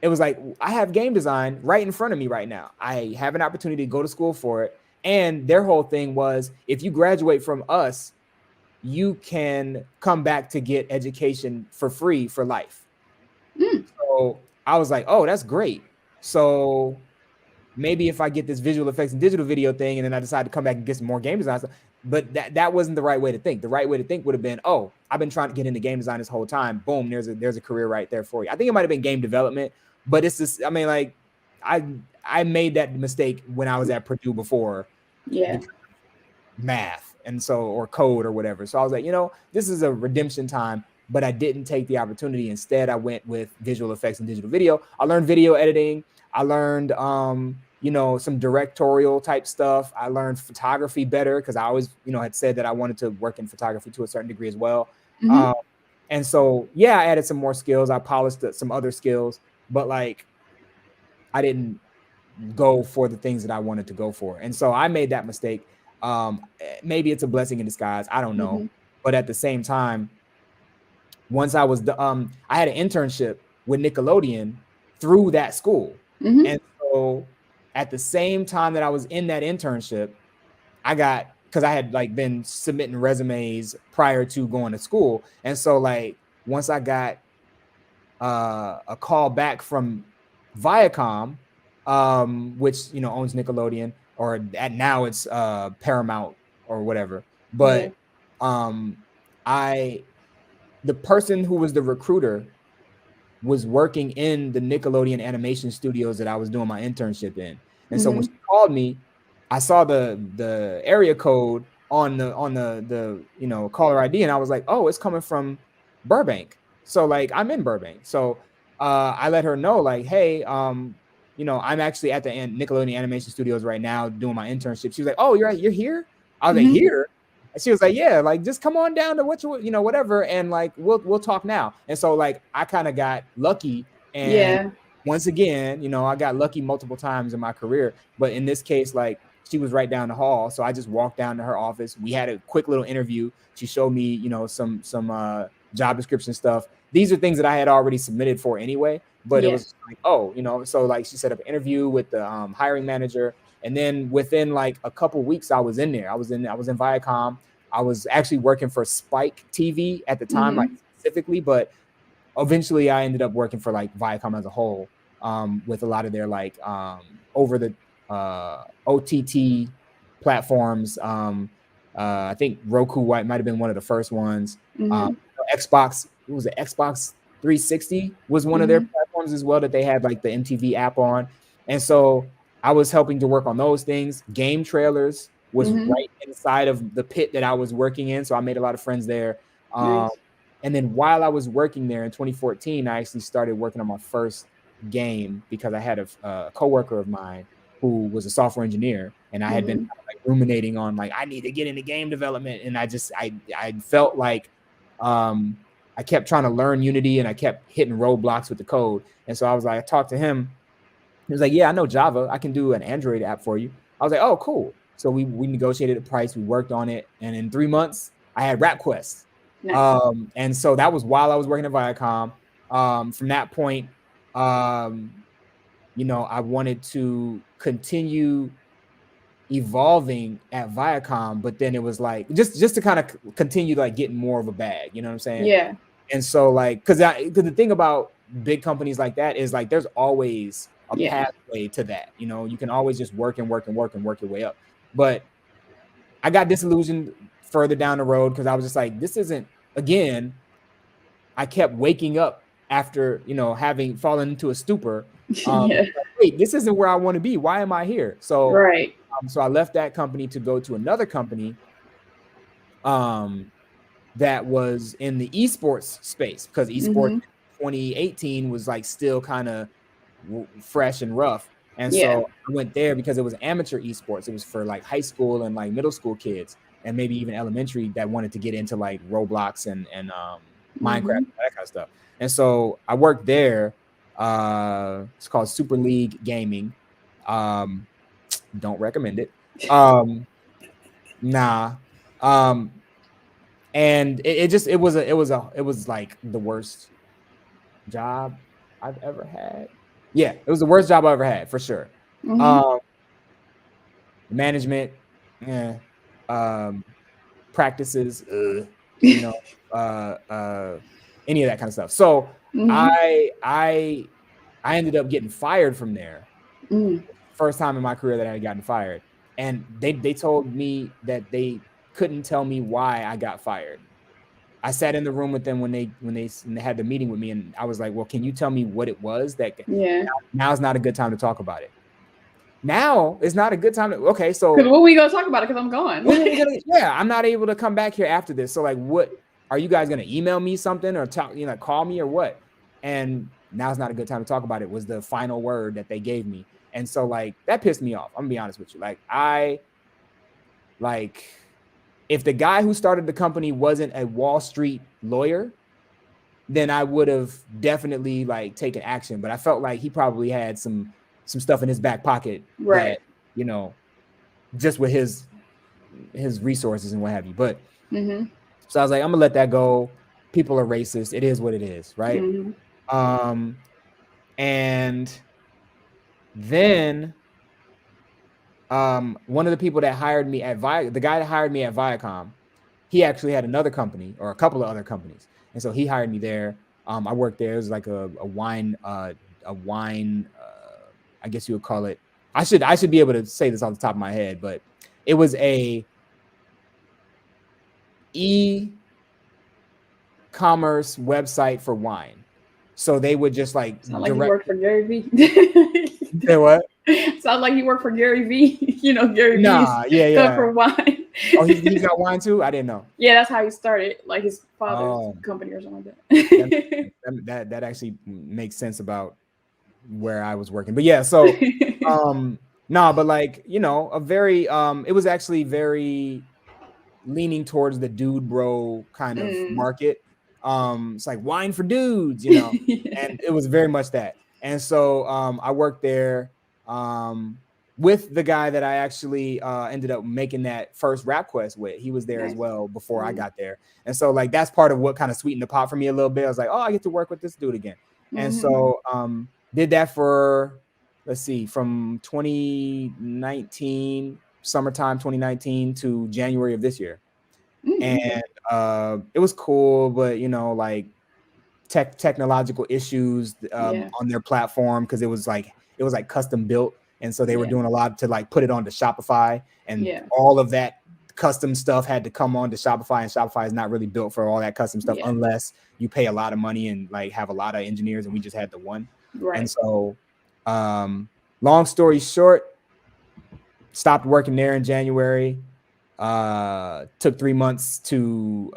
it was like, I have game design right in front of me right now. I have an opportunity to go to school for it, and their whole thing was, if you graduate from us, you can come back to get education for free for life. So I was like, oh, that's great. So maybe if I get this visual effects and digital video thing, and then I decide to come back and get some more game design stuff. But that wasn't the right way to think. The right way to think would have been, oh, I've been trying to get into game design this whole time. Boom, there's a career right there for you. I think it might have been game development, but it's just, I mean, like I made that mistake when I was at Purdue before. Math and so, or code or whatever. So I was like, you know, this is a redemption time. But I didn't take the opportunity. Instead, I went with visual effects and digital video. I learned video editing. I learned, you know, some directorial type stuff. I learned photography better because I always, you know, had said that I wanted to work in photography to a certain degree as well. And so, yeah, I added some more skills. I polished some other skills, but like, I didn't go for the things that I wanted to go for. And so I made that mistake. Maybe it's a blessing in disguise. I don't know. But at the same time, once I was I had an internship with Nickelodeon through that school. And so at the same time that I was in that internship, because I had like been submitting resumes prior to going to school. And so like once I got a call back from Viacom, which, you know, owns Nickelodeon, or now it's Paramount or whatever. But the person who was the recruiter was working in the Nickelodeon animation studios that I was doing my internship in. And so when she called me, I saw the area code on the you know, caller ID, and I was like, oh, it's coming from Burbank. So like, I'm in Burbank. So I let her know, like, hey, you know, I'm actually at the Nickelodeon animation studios right now doing my internship. She was like, oh, you're here? I was like, here? And she was like, yeah, like just come on down to whatever, and like we'll talk now. And so like I kind of got lucky, and once again, you know, I got lucky multiple times in my career, but in this case, like she was right down the hall, so I just walked down to her office. We had a quick little interview. She showed me, you know, some job description stuff. These are things that I had already submitted for anyway, but it was like, oh, you know, so like she set up an interview with the hiring manager. And then within like a couple weeks, I was in there. I was in Viacom. I was actually working for Spike TV at the time, like specifically, but eventually I ended up working for like Viacom as a whole, with a lot of their like over the OTT platforms. I think Roku might have been one of the first ones. Xbox, what was it? Xbox 360 was one of their platforms. platforms as well that they had like the MTV app on. And so I was helping to work on those things. Game trailers was right inside of the pit that I was working in. So I made a lot of friends there. Nice. And then while I was working there in 2014, I actually started working on my first game because I had a coworker of mine who was a software engineer, and I had been like ruminating on like, I need to get into game development. And I felt like I kept trying to learn Unity and I kept hitting roadblocks with the code. And so I was like, I talked to him. He was like, yeah, I know Java. I can do an Android app for you. I was like, oh, cool. So we negotiated a price. We worked on it. And in 3 months, I had Rapquest. Nice. And so that was while I was working at Viacom. From that point, you know, I wanted to continue evolving at Viacom, but then it was like just to kind of continue like getting more of a bag, you know what I'm saying? Yeah. And so like, because the thing about big companies like that is like there's always a pathway to that. You know, you can always just work and work and work and work your way up. But I got disillusioned further down the road because I was just like, this isn't, again, I kept waking up after, you know, having fallen into a stupor. Like, wait, this isn't where I want to be. Why am I here? So, so I left that company to go to another company that was in the esports space, because esports in 2018 was like still kind of fresh and rough. And so I went there because it was amateur esports. It was for like high school and like middle school kids and maybe even elementary that wanted to get into like Roblox and Minecraft and that kind of stuff. And so I worked there. It's called Super League Gaming. Don't recommend it. Nah. And it was like the worst job I've ever had. Yeah, it was the worst job I ever had for sure. Management, practices, you know, any of that kind of stuff. So I ended up getting fired from there. First time in my career that I had gotten fired. And they told me that they couldn't tell me why I got fired. I sat in the room with them when they had the meeting with me, and I was like, well, can you tell me what it was that now's not a good time to talk about it. Now it's not a good time to, okay, so because what we gonna talk about it? Because I'm gone. I'm not able to come back here after this. So like, what are you guys gonna email me something or talk, you know, call me or what? And now's not a good time to talk about it was the final word that they gave me. And so like that pissed me off. I'm gonna be honest with you. Like if the guy who started the company wasn't a Wall Street lawyer, then I would have definitely like taken action. But I felt like he probably had some stuff in his back pocket, that, you know, just with his resources and what have you. But so I was like, I'm gonna let that go. People are racist. It is what it is, right? And then one of the people that hired me at the guy that hired me at Viacom, he actually had another company or a couple of other companies. And so he hired me there. I worked there. It was like a wine, I guess you would call it. I should be able to say this off the top of my head, but it was a e-commerce website for wine. So they would just like sound like you work for Gary V. Say what? Sounds like you work for Gary V. You know, Gary V. Yeah. For wine. Oh, he got wine too? I didn't know. Yeah, that's how he started. Like his father's company or something like that. that actually makes sense about where I was working. But yeah, so but like, you know, a very it was actually very leaning towards the dude bro kind of market. It's like wine for dudes, you know, and it was very much that. And so I worked there with the guy that I actually ended up making that first Rapquest with. He was there as well before I got there. And so like that's part of what kind of sweetened the pot for me a little bit. I was like, oh, I get to work with this dude again. And so did that for, let's see, from 2019, summertime 2019 to January of this year. And it was cool, but you know, like technological issues on their platform, because it was like custom built, and so they were doing a lot to like put it onto Shopify, and all of that custom stuff had to come onto Shopify, and Shopify is not really built for all that custom stuff unless you pay a lot of money and like have a lot of engineers, and we just had the one. Right. And so, long story short, stopped working there in January. Took 3 months to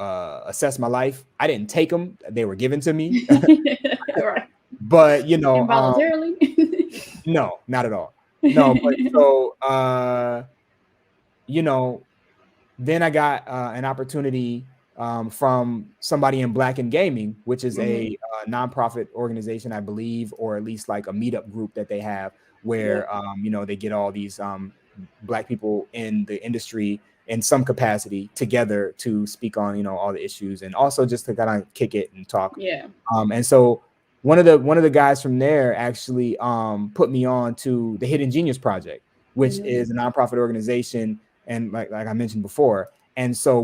assess my life. I didn't take them; they were given to me. Right. But Involuntarily. no, not at all. No, but so then I got an opportunity from somebody in Black in Gaming, which is a nonprofit organization, I believe, or at least like a meetup group that they have where they get all these Black people in the industry in some capacity together to speak on all the issues, and also just to kind of kick it and talk. Yeah. And so one of the guys from there actually put me on to the Hidden Genius Project, which is a nonprofit organization, and like I mentioned before. And so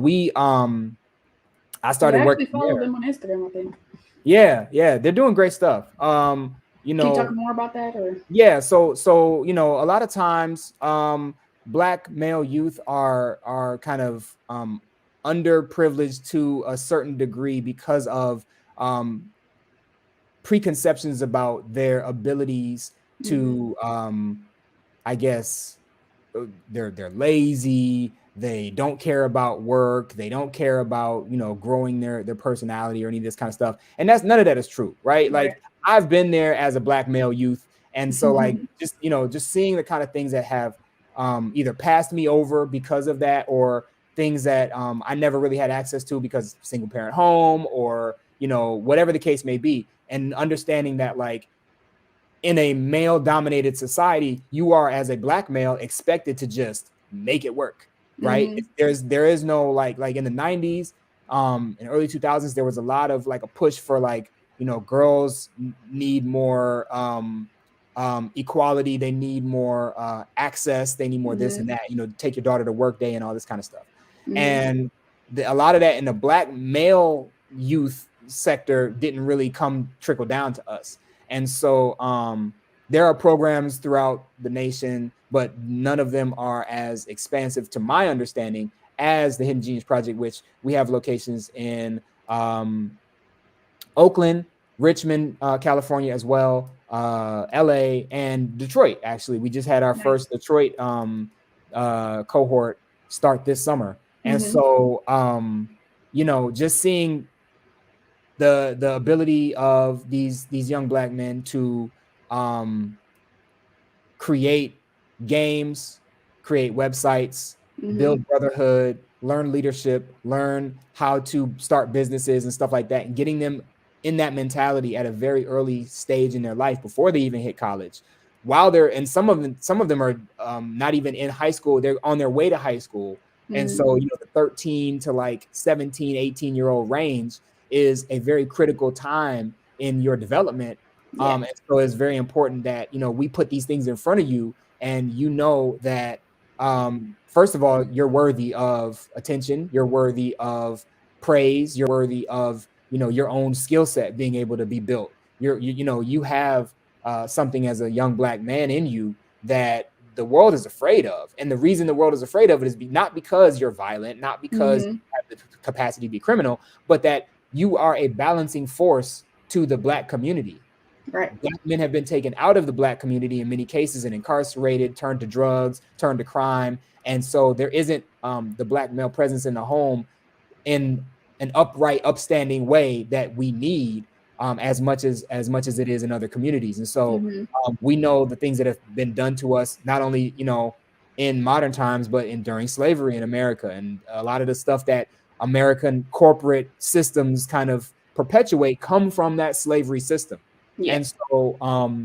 I started working follow there. them on Instagram, I think. Yeah, they're doing great stuff. Can you talk more about that, or? Yeah, so a lot of times Black male youth are kind of underprivileged to a certain degree because of preconceptions about their abilities to I guess they're lazy, they don't care about work, they don't care about growing their personality or any of this kind of stuff. And none of that is true, right? Like I've been there as a Black male youth, and so like just seeing the kind of things that have either passed me over because of that, or things that I never really had access to because single parent home, or whatever the case may be, and understanding that like in a male dominated society, you are as a Black male expected to just make it work, right? There is no like in the 90s, in early 2000s, there was a lot of like a push for like, girls need more equality, they need more access, they need more this and that, take your daughter to work day and all this kind of stuff. And a lot of that in the Black male youth sector didn't really trickle down to us. And so there are programs throughout the nation, but none of them are as expansive, to my understanding, as the Hidden Genius Project, which we have locations in Oakland, Richmond, California as well, LA, and Detroit. Actually, we just had our first Detroit cohort start this summer. And so, just seeing the ability of these young Black men to create games, create websites, build brotherhood, learn leadership, learn how to start businesses and stuff like that, and getting them in that mentality at a very early stage in their life before they even hit college. While they're, and some of them are not even in high school, they're on their way to high school. And so, the 13 to like 17, 18-year-old range is a very critical time in your development. And so it's very important that, we put these things in front of you, and that, first of all, you're worthy of attention, you're worthy of praise, you're worthy of, your own skill set being able to be built. You have something as a young Black man in you that the world is afraid of. And the reason the world is afraid of it is not because you're violent, not because you have the capacity to be criminal, but that you are a balancing force to the Black community. Right. Black men have been taken out of the Black community in many cases and incarcerated, turned to drugs, turned to crime. And so there isn't the Black male presence in the home in an upright, upstanding way that we need as much as it is in other communities. And so we know the things that have been done to us, not only, in modern times, but during slavery in America. And a lot of the stuff that American corporate systems kind of perpetuate come from that slavery system. Yeah. And so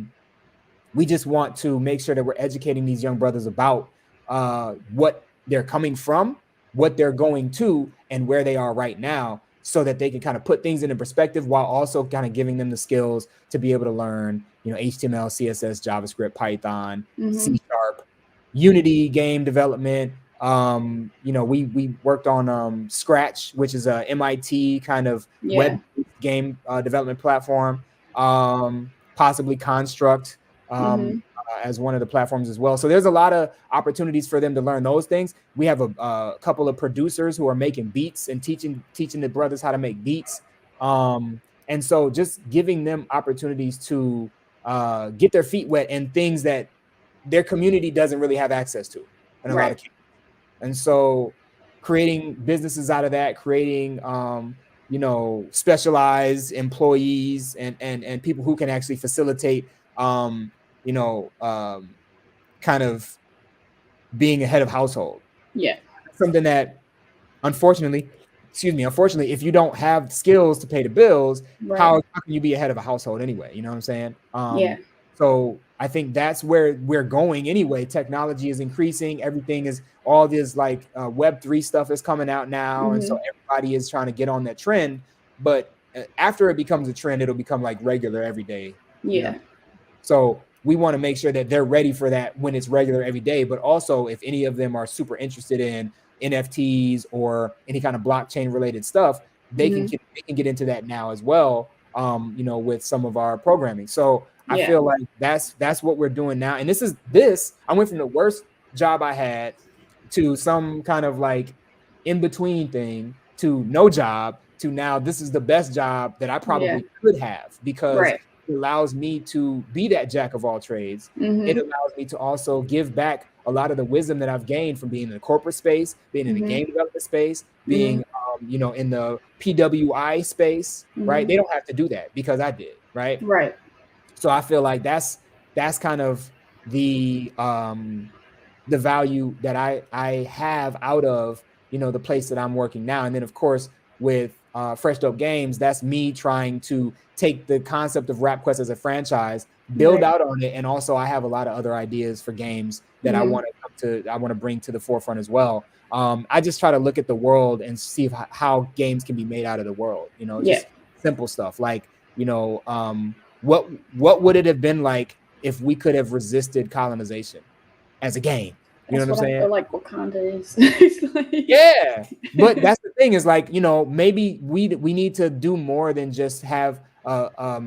we just want to make sure that we're educating these young brothers about what they're coming from, what they're going to, and where they are right now, so that they can kind of put things into perspective while also kind of giving them the skills to be able to learn, HTML, CSS, JavaScript, Python, C#, Unity, game development. We worked on Scratch, which is a MIT kind of web game development platform, possibly Construct as one of the platforms as well. So there's a lot of opportunities for them to learn those things. We have a couple of producers who are making beats and teaching the brothers how to make beats. And so just giving them opportunities to get their feet wet in things that their community doesn't really have access to in a lot of cases. And so creating businesses out of that, creating specialized employees and people who can actually facilitate kind of being a head of household. Yeah. Something that unfortunately, if you don't have skills to pay the bills, how can you be a head of a household anyway? You know what I'm saying? Yeah. So I think that's where we're going anyway. Technology is increasing. Everything is, all this like Web3 stuff is coming out now. And so everybody is trying to get on that trend. But after it becomes a trend, it'll become like regular every day. Yeah. So we want to make sure that they're ready for that when it's regular every day. But also, if any of them are super interested in NFTs or any kind of blockchain related stuff, they can get into that now as well. With some of our programming. So I feel like that's what we're doing now. And I went from the worst job I had to some kind of like in between thing to no job to now this is the best job that I probably could have, because it allows me to be that jack of all trades. It allows me to also give back a lot of the wisdom that I've gained from being in the corporate space, being in the game development space, being in the PWI space, right? They don't have to do that because I did, right? So I feel like that's kind of the value that I have out of the place that I'm working now. And then of course with Fresh Dope Games, that's me trying to take the concept of Rapquest as a franchise, build out on it, and also I have a lot of other ideas for games that I want to bring to the forefront as well. I just try to look at the world and see how games can be made out of the world. Just simple stuff like what would it have been like if we could have resisted colonization as a game? You know what I'm saying? I feel like Wakanda is. Yeah, but that's the thing is like, maybe we need to do more than just have a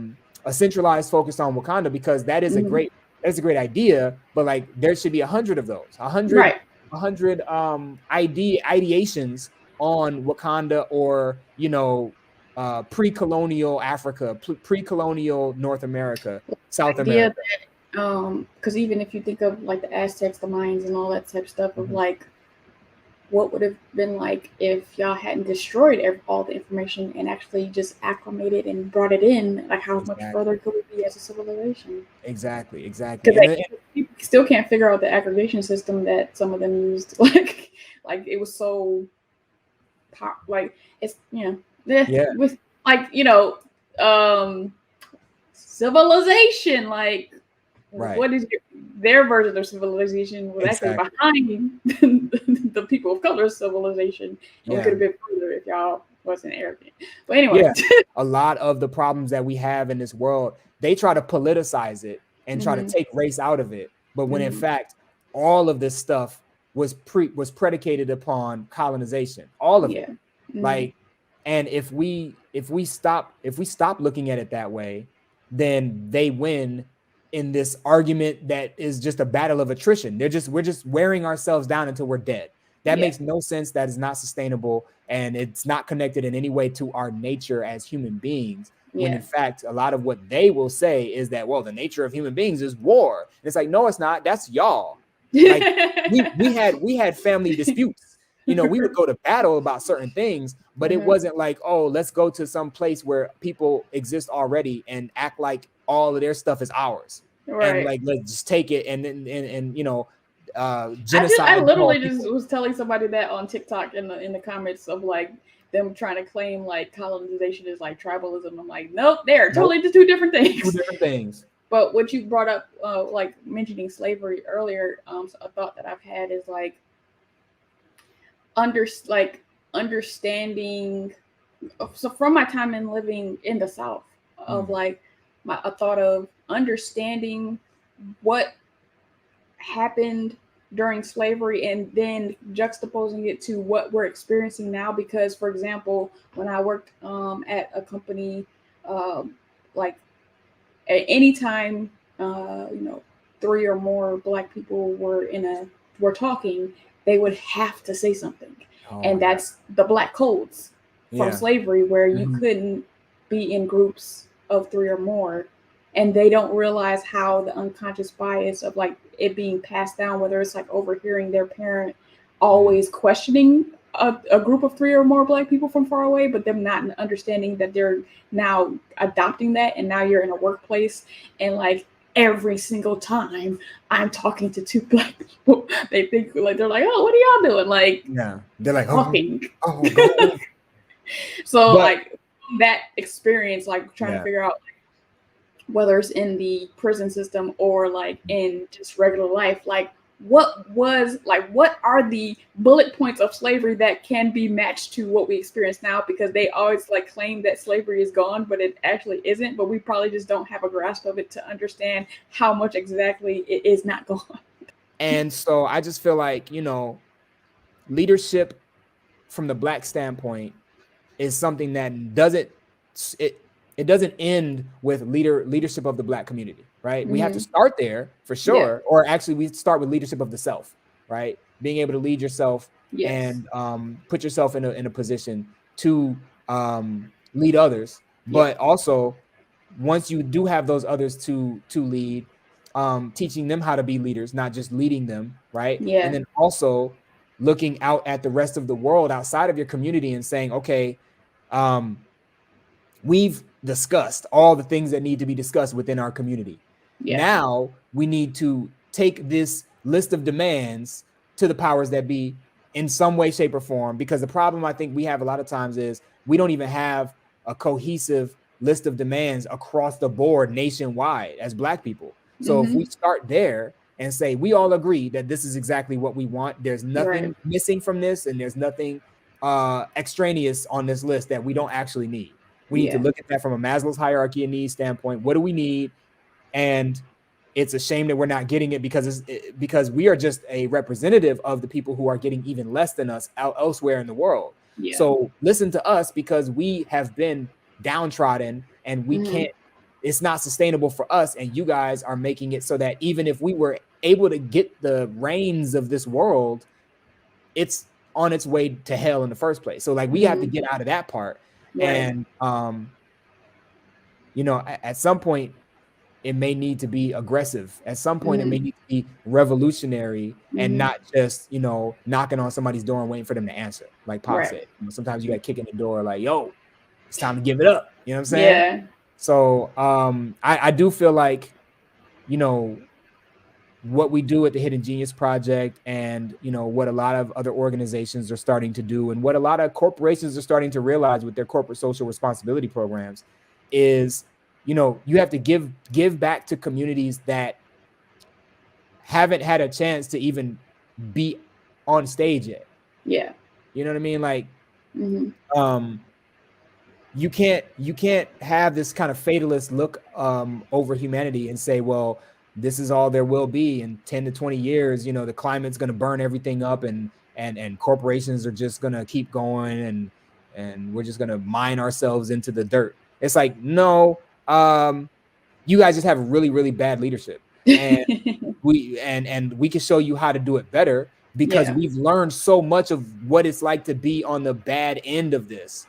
centralized focus on Wakanda, because that is a great idea, but like there should be 100 of those, 100 ideations on Wakanda, or pre-colonial Africa, pre-colonial North America, South America. Because even if you think of like the Aztecs, the Mayans, and all that type of stuff, of like what would have been like if y'all hadn't destroyed all the information and actually just acclimated and brought it in, like how much further could we be as a civilization? Exactly. Because people still can't figure out the aggregation system that some of them used. Like it was so like it's with like civilization, like what is their version of civilization was actually behind the people of color civilization. It could have been further if y'all wasn't arrogant. But anyway, a lot of the problems that we have in this world, they try to politicize it and try to take race out of it. But when in fact, all of this stuff was predicated upon colonization, all of it. Like, and if we stop looking at it that way, then they win in this argument that is just a battle of attrition. We're just wearing ourselves down until we're dead. That makes no sense. That is not sustainable, and it's not connected in any way to our nature as human beings. When in fact, a lot of what they will say is that, well, the nature of human beings is war. And it's like, no, it's not. That's y'all. Like we had family disputes. We would go to battle about certain things, but it wasn't like, oh, let's go to some place where people exist already and act like all of their stuff is ours. And like, let's just take it and genocide. I literally just was telling somebody that on TikTok in the comments of like them trying to claim like colonization is like tribalism. I'm like, nope, they're totally just two different things. Two different things. But what you brought up, like mentioning slavery earlier, a thought that I've had is like understanding. So from my time in living in the South, of like a thought of understanding what happened during slavery and then juxtaposing it to what we're experiencing now. Because, for example, when I worked at a company, like at any time, 3 or more Black people were talking, they would have to say something. And that's the Black codes from slavery, where you couldn't be in groups of 3 or more and they don't realize how the unconscious bias of like it being passed down, whether it's like overhearing their parent always questioning a group of 3 or more Black people from far away, but them not understanding that they're now adopting that, and now you're in a workplace, and like every single time I'm talking to 2 Black people, they think like they're like, oh, what are y'all doing? Like, Yeah, they're like, talking. oh. So But, like that experience, like trying to figure out whether it's in the prison system or like in just regular life, like what are the bullet points of slavery that can be matched to what we experience now? Because they always like claim that slavery is gone, but it actually isn't. But we probably just don't have a grasp of it to understand how much exactly it is not gone. And so I just feel like, you know, leadership from the Black standpoint is something that doesn't end with leadership of the Black community, right? We have to start there for sure, or actually we start with leadership of the self, right? Being able to lead yourself and put yourself in a position to lead others, but also once you do have those others to lead, teaching them how to be leaders, not just leading them, right? And then also looking out at the rest of the world outside of your community and saying, okay, we've discussed all the things that need to be discussed within our community. Now we need to take this list of demands to the powers that be in some way, shape, or form, because the problem I think we have a lot of times is we don't even have a cohesive list of demands across the board nationwide as Black people. So if we start there and say we all agree that this is exactly what we want, there's nothing missing from this, and there's nothing extraneous on this list that we don't actually need. We need to look at that from a Maslow's hierarchy of needs standpoint. What do we need? And it's a shame that we're not getting it because we are just a representative of the people who are getting even less than us elsewhere in the world. So listen to us, because we have been downtrodden and we can't, it's not sustainable for us. And you guys are making it so that even if we were able to get the reins of this world, it's on its way to hell in the first place. So like we have to get out of that part. And, you know, at some point it may need to be aggressive. At some point it may need to be revolutionary and not just, you know, knocking on somebody's door and waiting for them to answer. Like Pac said, you know, sometimes you got to kick in the door like, yo, it's time to give it up. You know what I'm saying? So I do feel like, you know, what we do at the Hidden Genius Project, and, you know, what a lot of other organizations are starting to do, and what a lot of corporations are starting to realize with their corporate social responsibility programs is, you know, you have to give back to communities that haven't had a chance to even be on stage yet. You know what I mean? Like, you can't have this kind of fatalist look over humanity and say, well, this is all there will be in 10 to 20 years. You know, the climate's going to burn everything up, and corporations are just going to keep going, and we're just going to mine ourselves into the dirt. It's like, no, you guys just have really, really bad leadership, and we can show you how to do it better, because we've learned so much of what it's like to be on the bad end of this.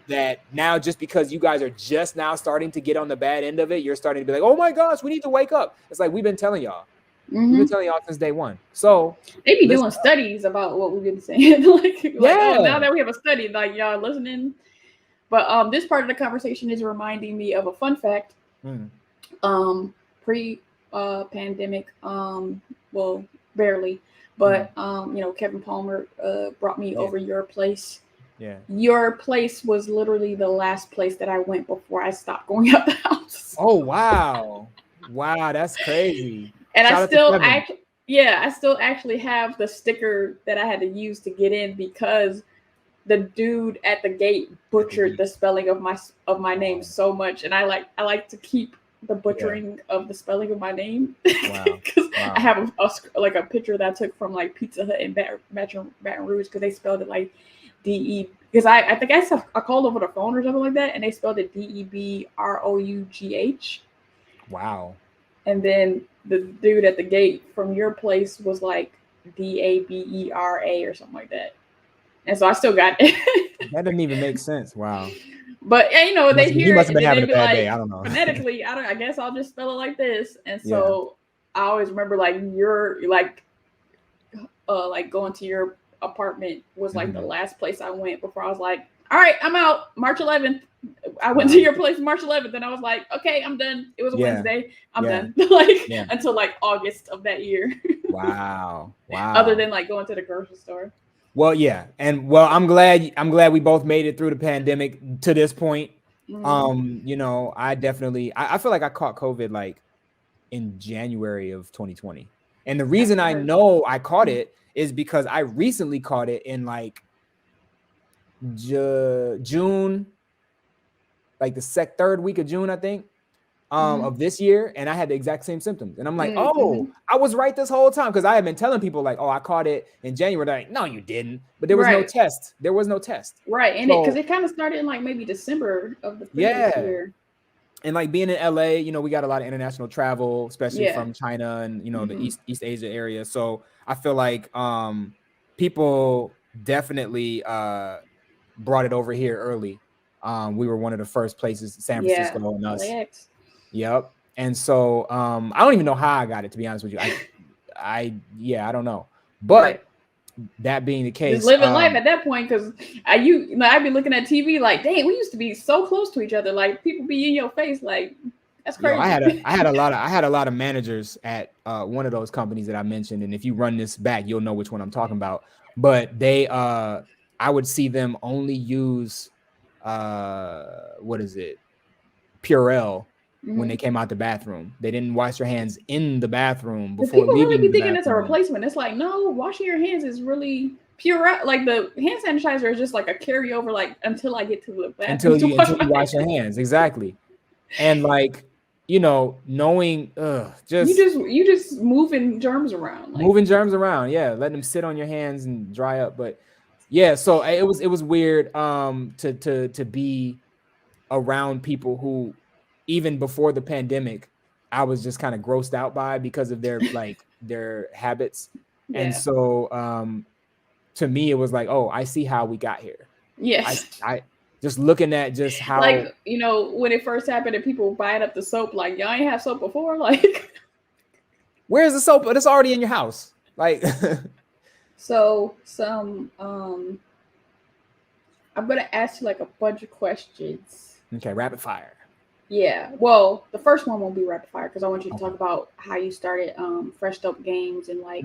That now, just because you guys are just now starting to get on the bad end of it, you're starting to be like, oh my gosh, we need to wake up. It's like, we've been telling y'all. We've been telling y'all since day one. So they be doing studies about what we've been saying. like oh, now that we have a study, like y'all listening. But this part of the conversation is reminding me of a fun fact. Pre-pandemic, well, barely, but you know, Kevin Palmer brought me over your place. Your place was literally the last place that I went before I stopped going out the house. Oh wow, that's crazy. And I still actually have the sticker that I had to use to get in, because the dude at the gate butchered the spelling of my name so much, and I like to keep the butchering of the spelling of my name, because I have a picture that I took from like Pizza Hut in Baton Rouge, because they spelled it like DE, because I think I called over the phone or something like that, and they spelled it DEBROUGH. Wow. And then the dude at the gate from your place was like DABERA or something like that. And so I still got it. That doesn't even make sense. Wow. But you know, they hear he must it have and been then having they'd a be bad like, day. I don't know. phonetically, I guess I'll just spell it like this. And so I always remember like you're like going to your apartment was like the last place I went before I was like, all right, I'm out. March 11th. I went to your place March 11th, and I was like, okay, I'm done. It was a Wednesday. I'm done. Until like August of that year. Wow. Other than like going to the grocery store. Well, yeah, and well, I'm glad we both made it through the pandemic to this point. You know, I definitely I feel like I caught COVID like in January of 2020, and the reason I know I caught it is because I recently caught it in like June, like the third week of June, I think. Of this year, and I had the exact same symptoms, and I'm like, oh, I was right this whole time, because I had been telling people like, oh, I caught it in January. They're like, no, you didn't, but there was no test. There was no test, and because it kind of started in like maybe December of the previous year. And like being in LA, you know, we got a lot of international travel, especially from China and you know the East Asia area. So I feel like people definitely brought it over here early. We were one of the first places, San Francisco and us. LAX. Yep. And so I don't even know how I got it, to be honest with you. I don't know. But that being the case, just living life at that point, because I'd be looking at TV like, dang, we used to be so close to each other. Like people be in your face, like that's crazy. I had a lot of managers at one of those companies that I mentioned, and if you run this back, you'll know which one I'm talking about. But they I would see them only use what is it? Purell. When they came out the bathroom, they didn't wash their hands in the bathroom before leaving. People really be thinking it's a replacement. It's like, no, washing your hands is really pure. Like the hand sanitizer is just like a carryover. Like until I get to the bathroom, until you wash your hands, exactly. And like, you know, knowing, you just moving germs around, yeah, letting them sit on your hands and dry up. But yeah, so it was weird to be around people who, even before the pandemic, I was just kind of grossed out by because of their their habits. And so to me it was like, oh, I see how we got here. I just looking at just how, like, you know, when it first happened and people buying up the soap, like, y'all ain't have soap before, like where's the soap? It's already in your house. Like so some I'm gonna ask you like a bunch of questions. Okay, rapid fire. Yeah, well, the first one won't be rapid fire because I want you to talk about how you started Fresh Dope Games and like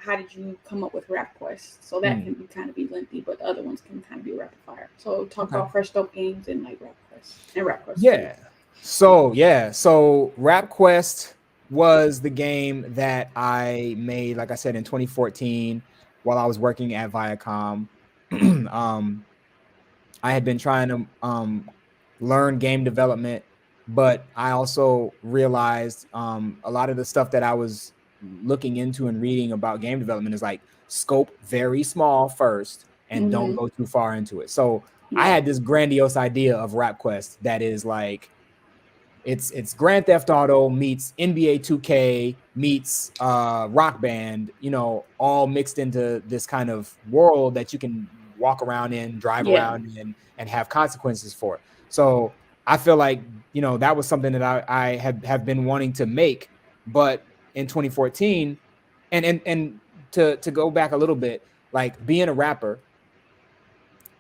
how did you come up with Rapquest? So that can be kind of be lengthy, but the other ones can kind of be rapid fire. So talk about Fresh Dope Games and like Rapquest. Yeah. So Rapquest was the game that I made, like I said, in 2014 while I was working at Viacom. I had been trying to learn game development, but I also realized a lot of the stuff that I was looking into and reading about game development is like scope very small first and don't go too far into it. So I had this grandiose idea of Rapquest that is like it's Grand Theft Auto meets NBA 2K meets Rock Band, you know, all mixed into this kind of world that you can walk around in, drive around in, and have consequences for it. So I feel like, you know, that was something that I have been wanting to make, but in 2014, and to go back a little bit, like being a rapper,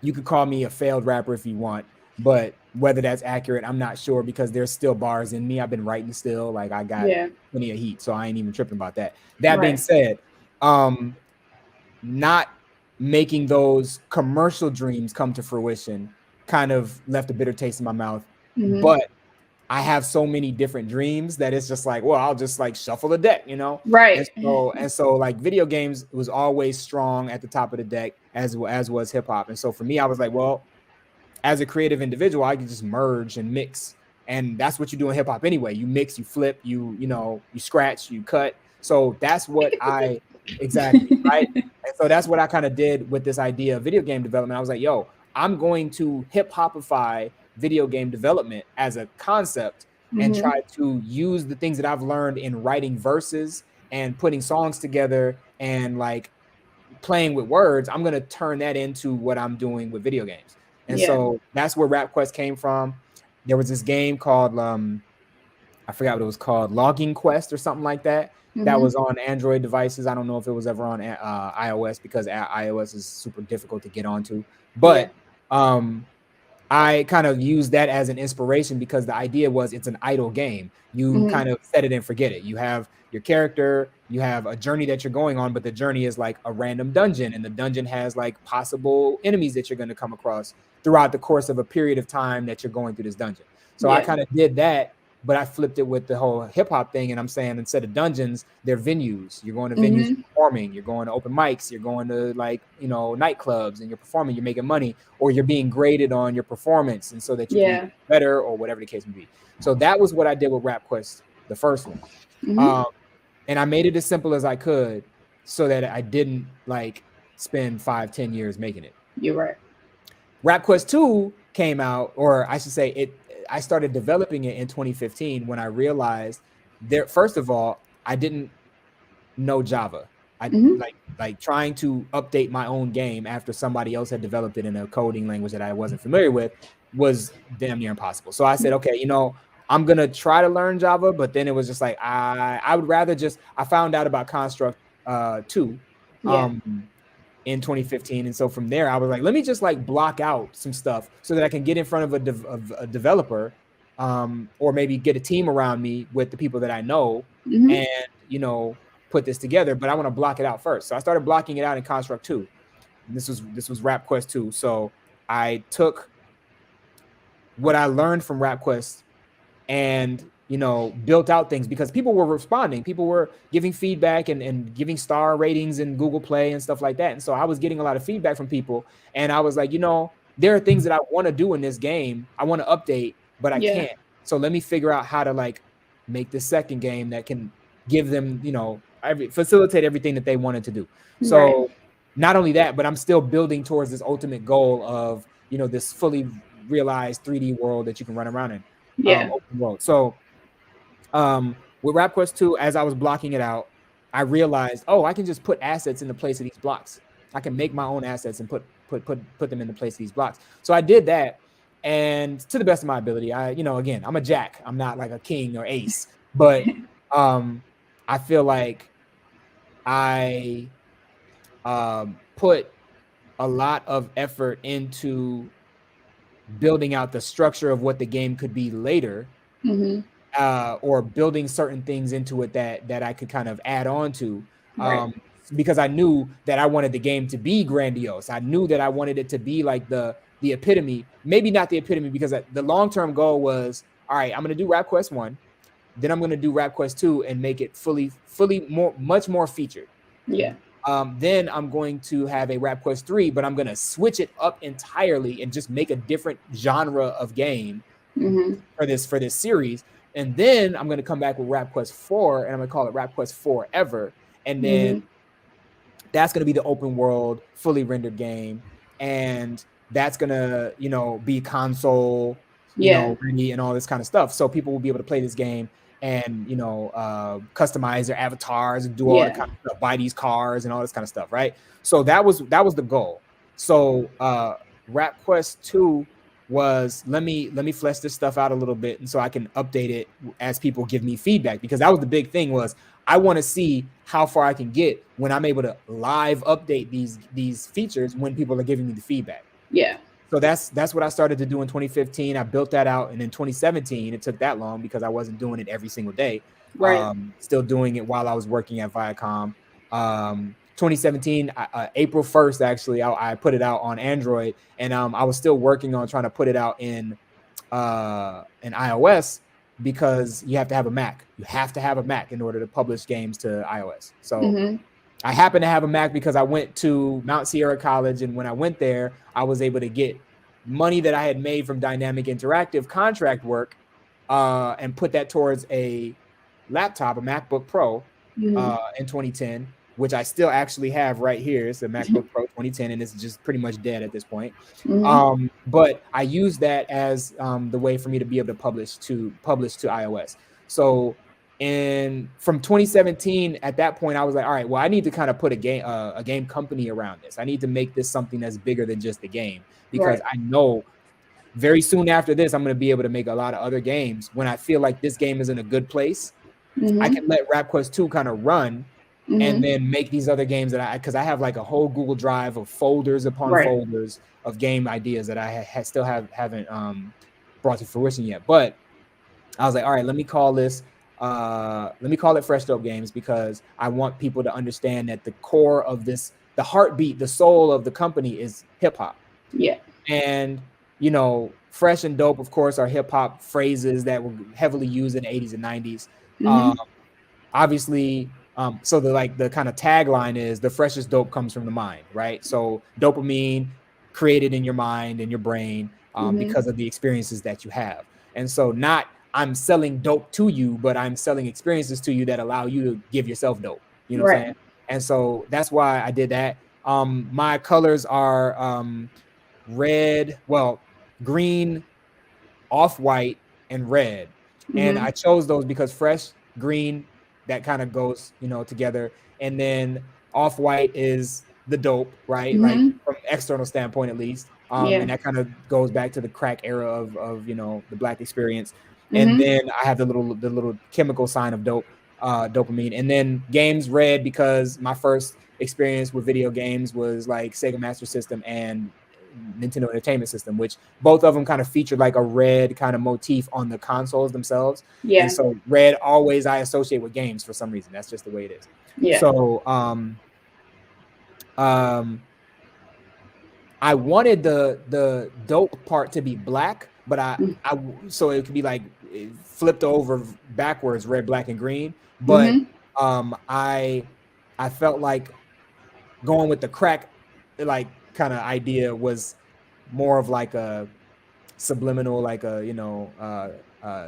you could call me a failed rapper if you want, but whether that's accurate, I'm not sure, because there's still bars in me. I've been writing still, like I got plenty of heat, so I ain't even tripping about that. That being said, not making those commercial dreams come to fruition kind of left a bitter taste in my mouth. But I have so many different dreams that it's just like, well, I'll just like shuffle the deck, you know? And so like video games was always strong at the top of the deck, as was hip hop. And so for me, I was like, well, as a creative individual, I can just merge and mix. And that's what you do in hip hop anyway. You mix, you flip, you scratch, you cut. So that's what I exactly, right? And so that's what I kind of did with this idea of video game development. I was like, yo, I'm going to hip hopify video game development as a concept and try to use the things that I've learned in writing verses and putting songs together and like playing with words. I'm going to turn that into what I'm doing with video games. And so that's where Rapquest came from. There was this game called I forgot what it was called, Logging Quest or something like that. That was on Android devices. I don't know if it was ever on iOS, because iOS is super difficult to get onto. But I kind of used that as an inspiration, because the idea was it's an idle game. You kind of set it and forget it. You have your character, you have a journey that you're going on, but the journey is like a random dungeon, and the dungeon has like possible enemies that you're going to come across throughout the course of a period of time that you're going through this dungeon. So I kind of did that, but I flipped it with the whole hip hop thing. And I'm saying, instead of dungeons, they're venues. You're going to venues performing, you're going to open mics, you're going to, like, you know, nightclubs, and you're performing, you're making money, or you're being graded on your performance, and so that you can be better, or whatever the case may be. So that was what I did with Rapquest, the first one. And I made it as simple as I could, so that I didn't like spend 5-10 years making it. You're right. Rapquest 2 came out, or I should say I started developing it in 2015, when I realized there, first of all, I didn't know Java. I like trying to update my own game after somebody else had developed it in a coding language that I wasn't familiar with was damn near impossible. So I said, okay, you know, I'm gonna try to learn Java, but then it was just like I would rather just, I found out about Construct 2 in 2015, and so from there I was like, let me just like block out some stuff so that I can get in front of a developer, or maybe get a team around me with the people that I know, and, you know, put this together. But I want to block it out first. So I started blocking it out in Construct 2. And this was Rapquest 2. So I took what I learned from Rapquest and, you know, built out things, because people were responding. People were giving feedback and giving star ratings in Google Play and stuff like that. And so I was getting a lot of feedback from people. And I was like, you know, there are things that I want to do in this game. I want to update, but I can't. So let me figure out how to like make the second game that can give them, you know, facilitate everything that they wanted to do. So not only that, but I'm still building towards this ultimate goal of, you know, this fully realized 3D world that you can run around in. Open world. So with Rapquest 2, as I was blocking it out, I realized, oh, I can just put assets in the place of these blocks. I can make my own assets and put them in the place of these blocks. So I did that, and to the best of my ability, you know, again, I'm a jack. I'm not like a king or ace, but I feel like I put a lot of effort into building out the structure of what the game could be later, or building certain things into it that I could kind of add on to, because I knew that I wanted the game to be grandiose. I knew that I wanted it to be like the epitome, maybe not the epitome, because the long-term goal was, all right, I'm going to do Rapquest 1, then I'm going to do Rapquest 2 and make it much more featured. Then I'm going to have a Rapquest 3, but I'm going to switch it up entirely and just make a different genre of game for this series. And then I'm going to come back with Rapquest 4, and I'm going to call it Rapquest Forever. And then that's going to be the open world, fully rendered game. And that's going to, you know, be console, you know, ready and all this kind of stuff. So people will be able to play this game and, you know, customize their avatars and do all that kind of stuff, buy these cars and all this kind of stuff, right? So that was the goal. So Rapquest 2 was, let me flesh this stuff out a little bit, and so I can update it as people give me feedback, because that was the big thing, was I want to see how far I can get when I'm able to live update these features when people are giving me the feedback. So that's what I started to do in 2015. I built that out, and in 2017, it took that long because I wasn't doing it every single day. Still doing it while I was working at Viacom. 2017, April 1st, actually, I put it out on Android, and I was still working on trying to put it out in iOS, because you have to have a Mac. You have to have a Mac in order to publish games to iOS. So I happen to have a Mac because I went to Mount Sierra College, and when I went there, I was able to get money that I had made from Dynamic Interactive contract work, and put that towards a laptop, a MacBook Pro, in 2010, which I still actually have right here. It's a MacBook Pro 2010, and it's just pretty much dead at this point. But I use that as the way for me to be able to publish to iOS. So And from 2017, at that point, I was like, all right, well, I need to kind of put a game company around this. I need to make this something that's bigger than just a game, because I know very soon after this, I'm going to be able to make a lot of other games. When I feel like this game is in a good place, I can let Rapquest 2 kind of run and then make these other games that because I have like a whole Google Drive of folders upon folders of game ideas that I still haven't brought to fruition yet. But I was like, all right, let me call it Fresh Dope Games, because I want people to understand that the core of this, the heartbeat, the soul of the company is hip hop. Yeah. And, you know, fresh and dope, of course, are hip hop phrases that were heavily used in the 80s and 90s. Obviously, so the kind of tagline is the freshest dope comes from the mind, right? So dopamine created in your mind and your brain because of the experiences that you have. And so not I'm selling dope to you, but I'm selling experiences to you that allow you to give yourself dope. You know what I'm saying? And so that's why I did that. My colors are green, off-white, and red. And I chose those because fresh, green, that kind of goes, you know, together. And then off-white is the dope, right? Like from external standpoint, at least. And that kind of goes back to the crack era of you know, the Black experience. And then I have the little chemical sign of dope, dopamine. And then games red, because my first experience with video games was like Sega Master System and Nintendo Entertainment System, which both of them kind of featured like a red kind of motif on the consoles themselves. And so red always I associate with games for some reason. That's just the way it is. So I wanted the dope part to be black, but so it could be like flipped over backwards, red, black, and green. But I felt like going with the crack like kind of idea was more of like a subliminal, like a, you know,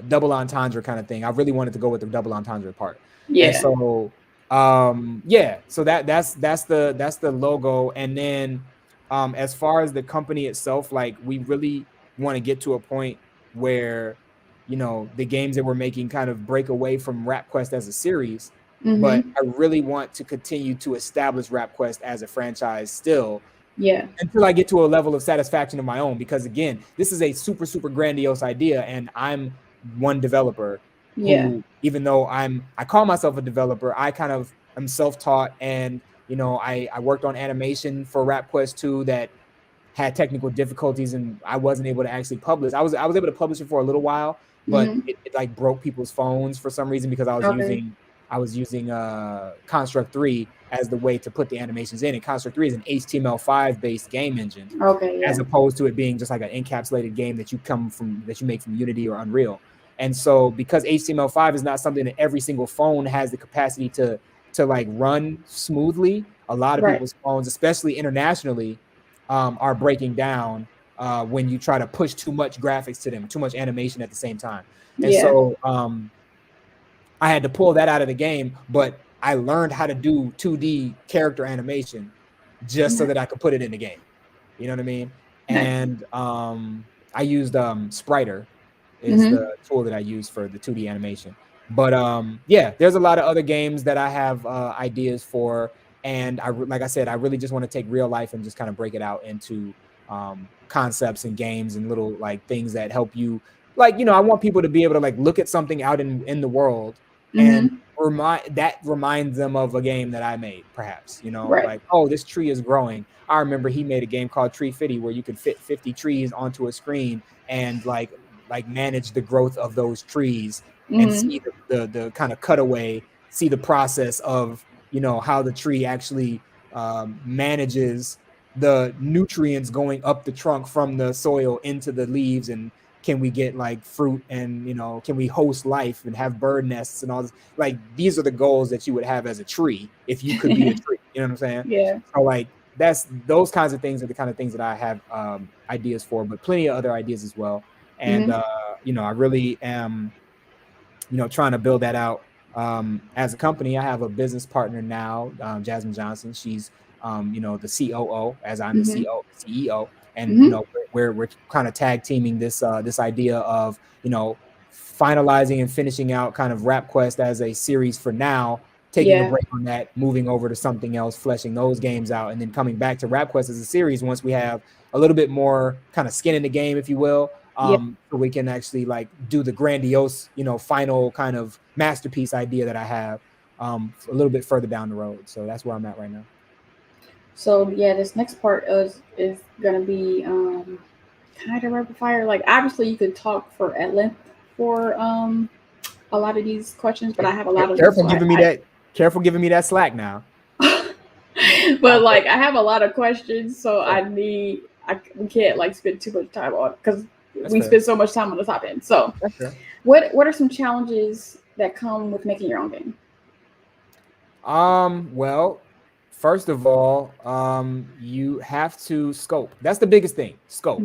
double entendre kind of thing. I really wanted to go with the double entendre part. And so so that's the logo. And then as far as the company itself, like we really want to get to a point where, you know, the games that we're making kind of break away from Rapquest as a series. But I really want to continue to establish Rapquest as a franchise still. Until I get to a level of satisfaction of my own, because again, this is a super, super grandiose idea, and I'm one developer who, even though I call myself a developer, I kind of am self-taught, and you know, I worked on animation for Rapquest 2 that had technical difficulties, and I wasn't able to actually publish. I was able to publish it for a little while, but it like broke people's phones for some reason, because I was using Construct 3 as the way to put the animations in. And Construct 3 is an HTML5 based game engine, as opposed to it being just like an encapsulated game that you make from Unity or Unreal. And so because HTML5 is not something that every single phone has the capacity to like run smoothly, a lot of people's phones, especially internationally, are breaking down when you try to push too much graphics to them, too much animation at the same time. And so I had to pull that out of the game, but I learned how to do 2D character animation just so that I could put it in the game. You know what I mean? And I used Spriter is the tool that I use for the 2D animation. But there's a lot of other games that I have ideas for. And like I said, I really just want to take real life and just kind of break it out into concepts and games and little like things that help you. Like, you know, I want people to be able to like look at something out in the world and reminds them of a game that I made, perhaps, you know, like, oh, this tree is growing. I remember he made a game called Tree Fitty where you could fit 50 trees onto a screen and like manage the growth of those trees and see the kind of cutaway, see the process of, you know, how the tree actually manages the nutrients going up the trunk from the soil into the leaves, and can we get like fruit, and, you know, can we host life and have bird nests and all this? Like, these are the goals that you would have as a tree if you could be a tree. You know what I'm saying? So like those kinds of things are the kind of things that I have ideas for, but plenty of other ideas as well. And you know, I really am, you know, trying to build that out as a company. I have a business partner now, Jasmine Johnson. She's you know, the COO, as I'm the CEO. And you know, we're kind of tag teaming this idea of, you know, finalizing and finishing out kind of Rapquest as a series for now, taking a break on that, moving over to something else, fleshing those games out, and then coming back to Rapquest as a series once we have a little bit more kind of skin in the game, if you will, so we can actually like do the grandiose, you know, final kind of masterpiece idea that I have a little bit further down the road. So that's where I'm at right now. So yeah, this next part is gonna be kind of rapid fire. Like obviously you could talk for at length for a lot of these questions, but I have a lot of careful giving me that slack now. But like I have a lot of questions, so we can't like spend too much time on it because we spend so much time on the top end. So what are some challenges that come with making your own game? Well, first of all, you have to scope. That's the biggest thing. Scope.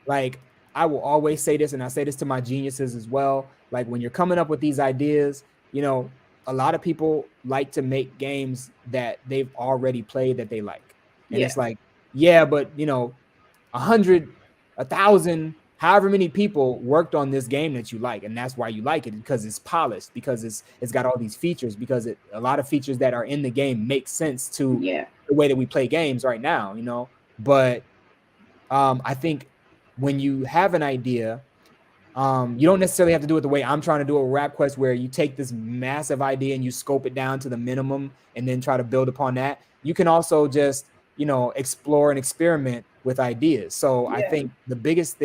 Like I will always say this, and I say this to my geniuses as well. Like when you're coming up with these ideas, you know, a lot of people like to make games that they've already played that they like. And it's like, yeah, but you know, 100, 1,000, however many people worked on this game that you like, and that's why you like it, because it's polished, because it's got all these features, because a lot of features that are in the game make sense to the way that we play games right now, you know. But I think when you have an idea, you don't necessarily have to do it the way I'm trying to do it with Rapquest, where you take this massive idea and you scope it down to the minimum and then try to build upon that. You can also just, you know, explore and experiment with ideas. So I think the biggest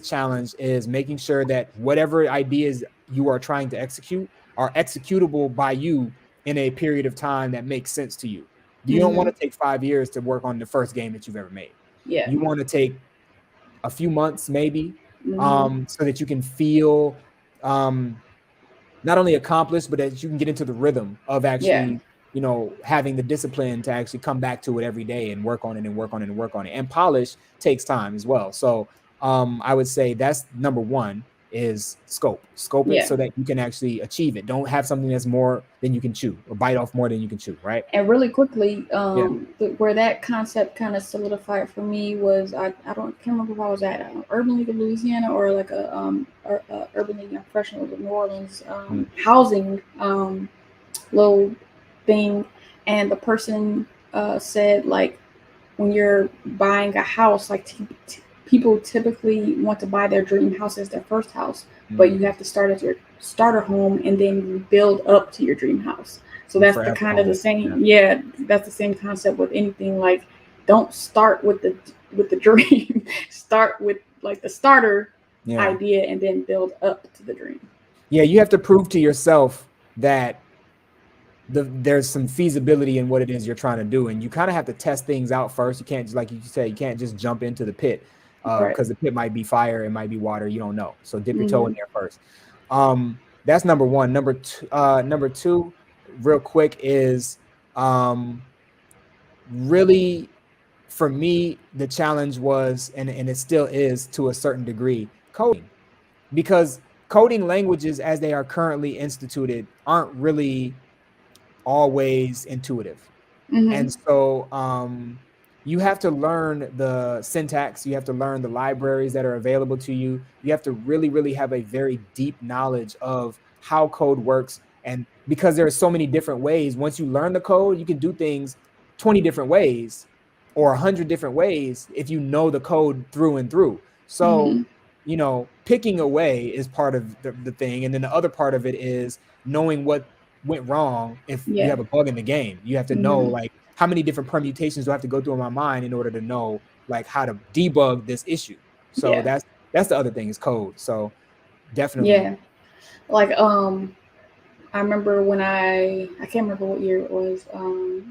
challenge is making sure that whatever ideas you are trying to execute are executable by you in a period of time that makes sense to you. You don't want to take 5 years to work on the first game that you've ever made. You want to take a few months maybe, so that you can feel not only accomplished, but that you can get into the rhythm of actually, you know, having the discipline to actually come back to it every day and work on it and work on it and work on it. And polish takes time as well. So I would say that's number one, is scope it so that you can actually achieve it. Don't have something that's more than you can chew, or bite off more than you can chew, right? And really quickly, where that concept kind of solidified for me was I can't remember if I was at Urban League of Louisiana or like a Urban League of Professionals of New Orleans housing little thing, and the person said like when you're buying a house, like people typically want to buy their dream house as their first house, but you have to start at your starter home and then you build up to your dream house. So that's the kind of the same. Yeah, that's the same concept with anything. Like, don't start with the dream. Start with like the starter idea and then build up to the dream. Yeah, you have to prove to yourself that there's some feasibility in what it is you're trying to do, and you kind of have to test things out first. You can't just, like you said, you can't just jump into the pit, because the pit might be fire, it might be water, you don't know. So dip your toe in there first. That's number one. Number two, real quick, is really, for me, the challenge was, and it still is to a certain degree, coding, because coding languages as they are currently instituted aren't really always intuitive. And so you have to learn the syntax, you have to learn the libraries that are available to you. You have to really, really have a very deep knowledge of how code works. And because there are so many different ways, once you learn the code, you can do things 20 different ways or 100 different ways if you know the code through and through. So, you know, picking a way is part of the thing. And then the other part of it is knowing what went wrong. If you have a bug in the game, you have to know like how many different permutations do I have to go through in my mind in order to know like how to debug this issue. So that's the other thing, is code. So definitely. Like I remember when I can't remember what year it was,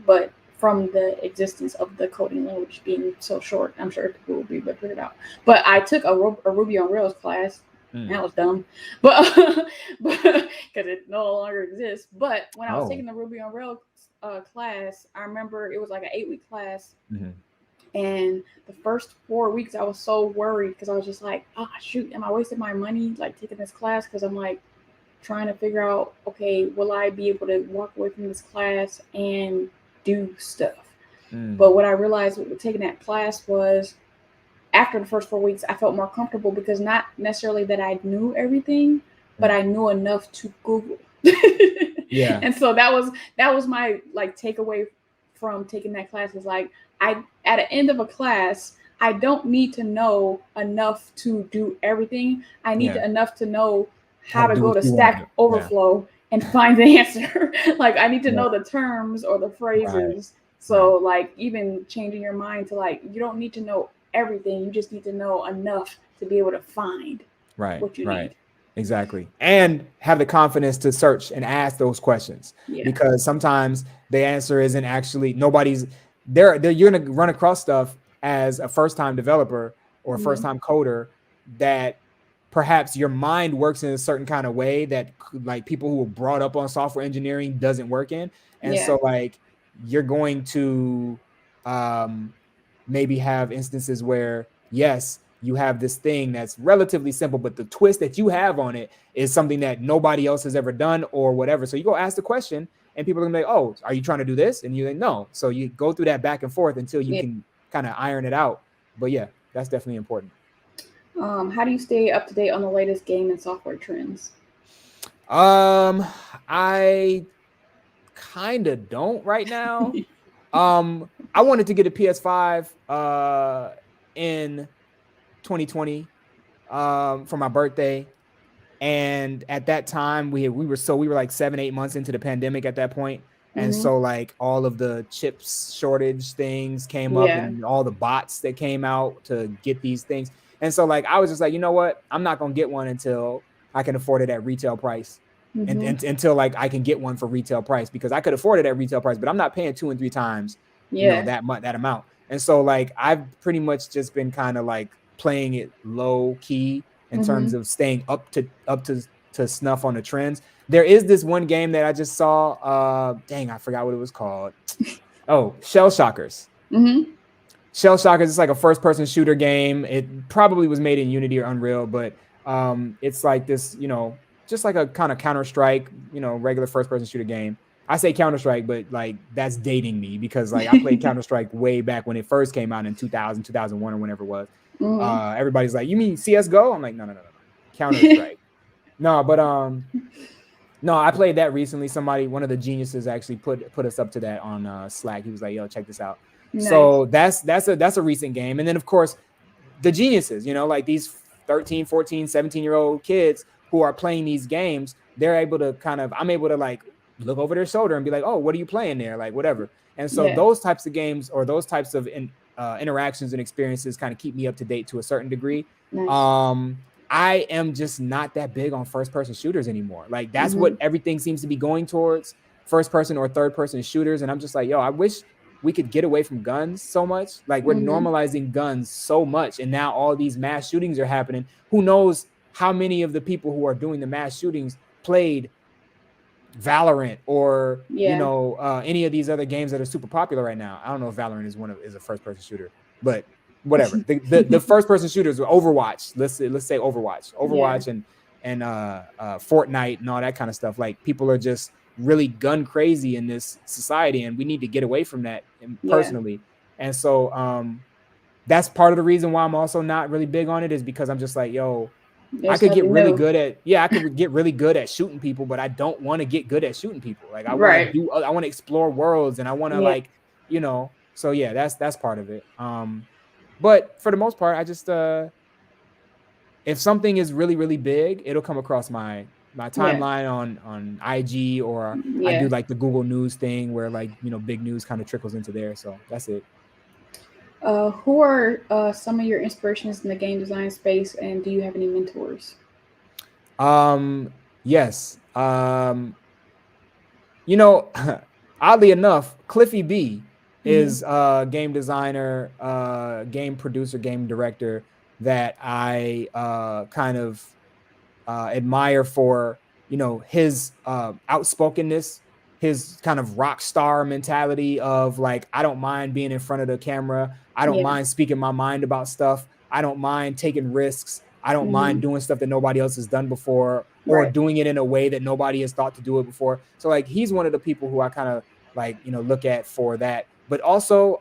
but from the existence of the coding language being so short, I'm sure people will be able to figure it out. But I took a Ruby on Rails class. That was dumb, but because it no longer exists. But when I was taking the Ruby on Rails class, I remember it was like an 8-week class, and the first 4 weeks I was so worried because I was just like, oh shoot, am I wasting my money like taking this class? Because I'm like trying to figure out, okay, will I be able to walk away from this class and do stuff? But what I realized with taking that class was after the first 4 weeks, I felt more comfortable because not necessarily that I knew everything, but I knew enough to Google. Yeah. And so that was my like takeaway from taking that class is like I at the end of a class, I don't need to know enough to do everything. I need enough to know how to do go what to you want Stack to. Overflow and find the answer. Like I need to Yeah. know the terms or the phrases. So like even changing your mind to like you don't need to know everything. You just need to know enough to be able to find what you need. Exactly. And have the confidence to search and ask those questions, because sometimes the answer isn't actually nobody's there. You're going to run across stuff as a first-time developer or a first-time coder that perhaps your mind works in a certain kind of way that like people who were brought up on software engineering doesn't work in. And so like you're going to maybe have instances where, yes, you have this thing that's relatively simple, but the twist that you have on it is something that nobody else has ever done or whatever. So you go ask the question and people are gonna be like, oh, are you trying to do this? And you're like, no. So you go through that back and forth until you can kind of iron it out. But yeah, that's definitely important. How do you stay up to date on the latest game and software trends? I kind of don't right now. I wanted to get a PS5 in 2020 for my birthday. And at that time we were like 7-8 months into the pandemic at that point. And so like all of the chips shortage things came up and all the bots that came out to get these things. And so like I was just like, you know what? I'm not gonna get one until I can afford it at retail price. And until like I can get one for retail price, because I could afford it at retail price, but I'm not paying 2 and 3 times that amount. And so like I've pretty much just been kind of like playing it low key in terms of staying up to snuff on the trends. There is this one game that I just saw. Dang, I forgot what it was called. Oh, Shell Shockers. Shell Shockers is like a first-person shooter game. It probably was made in Unity or Unreal, but it's like this, just like a kind of Counter-Strike, regular first-person shooter game. I say Counter-Strike, but like that's dating me because like I played Counter-Strike way back when it first came out in 2000, 2001 or whenever it was. Everybody's like, you mean CSGO? I'm like, no. Counter-Strike. No, but no, I played that recently. One of the geniuses actually put us up to that on Slack. He was like, yo, check this out. Nice. So that's a recent game. And then of course the geniuses, like these 13, 14, 17-year-old kids who are playing these games, I'm able to like look over their shoulder and be like, oh, what are you playing there? Like whatever. And so those types of games or those types of interactions and experiences kind of keep me up to date to a certain degree. Nice. I am just not that big on first-person shooters anymore. Like that's what everything seems to be going towards, first-person or third-person shooters. And I'm just like, yo, I wish we could get away from guns so much. Like we're normalizing guns so much. And now all these mass shootings are happening. Who knows how many of the people who are doing the mass shootings played Valorant or any of these other games that are super popular right now. I don't know if Valorant is a first-person shooter, but whatever. the first-person shooters are Overwatch. Let's say Overwatch and Fortnite and all that kind of stuff. Like people are just really gun crazy in this society, and we need to get away from that personally. And so that's part of the reason why I'm also not really big on it, is because I'm just like, yo, I could get really good at shooting people, but I don't want to get good at shooting people. Like I want to explore worlds, and I want to like, so yeah, that's part of it. But for the most part, I just if something is really, really big, it'll come across my timeline on IG, or I do like the Google News thing where like, big news kind of trickles into there. So that's it. Who are some of your inspirations in the game design space, and do you have any mentors? Yes. Oddly enough, Cliffy B is a game designer, game producer, game director that I kind of admire for, his outspokenness, his kind of rock star mentality of like, I don't mind being in front of the camera. I don't mind speaking my mind about stuff. I don't mind taking risks. I don't mind doing stuff that nobody else has done before, or doing it in a way that nobody has thought to do it before. So like, he's one of the people who I kind of like, look at for that. But also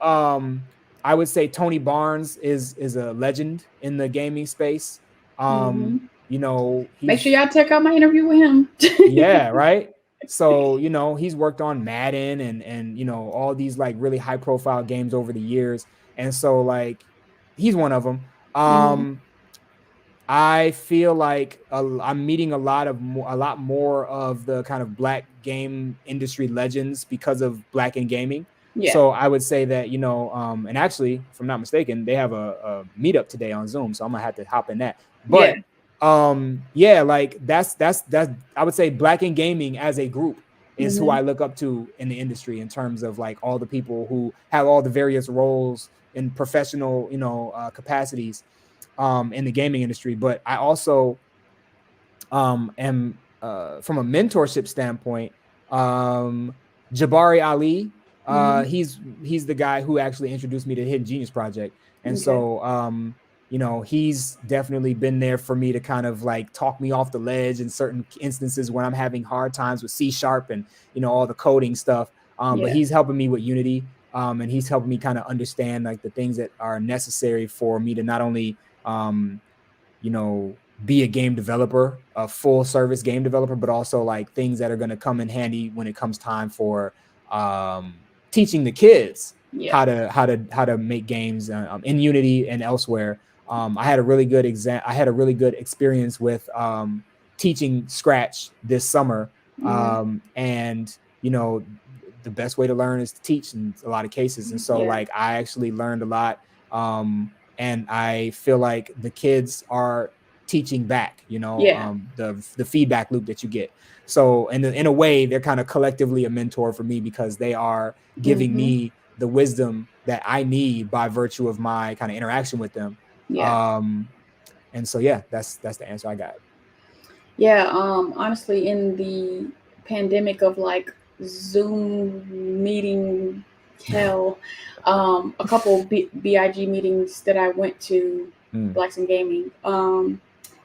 I would say Tony Barnes is a legend in the gaming space. You know, make sure y'all check out my interview with him. Yeah, right. So, you know, he's worked on Madden and you know, all these like really high profile games over the years. And so like he's one of them. I feel like I'm meeting a lot more of the kind of Black game industry legends because of Black in Gaming. Yeah. So I would say that, you know, and actually, if I'm not mistaken, they have a meetup today on Zoom, so I'm gonna have to hop in that. But yeah, like that's I would say Black in Gaming as a group is who I look up to in the industry in terms of like all the people who have all the various roles in professional, you know, capacities in the gaming industry. But I also am from a mentorship standpoint, Jabari Ali, he's the guy who actually introduced me to the Hidden Genius Project. And so you know, he's definitely been there for me to kind of like talk me off the ledge in certain instances when I'm having hard times with C# and, you know, all the coding stuff. But he's helping me with Unity. And he's helping me kind of understand like the things that are necessary for me to not only, you know, be a game developer, a full service game developer, but also like things that are going to come in handy when it comes time for teaching the kids how to make games in Unity and elsewhere. I had a really good experience with teaching Scratch this summer. And you know, the best way to learn is to teach in a lot of cases. And so like I actually learned a lot. And I feel like the kids are teaching back, you know, the feedback loop that you get. So in a way, they're kind of collectively a mentor for me because they are giving me the wisdom that I need by virtue of my kind of interaction with them. And so, yeah, that's the answer I got. Yeah. Honestly, in the pandemic of like Zoom meeting hell, a couple BIG meetings that I went to, Blacks in Gaming,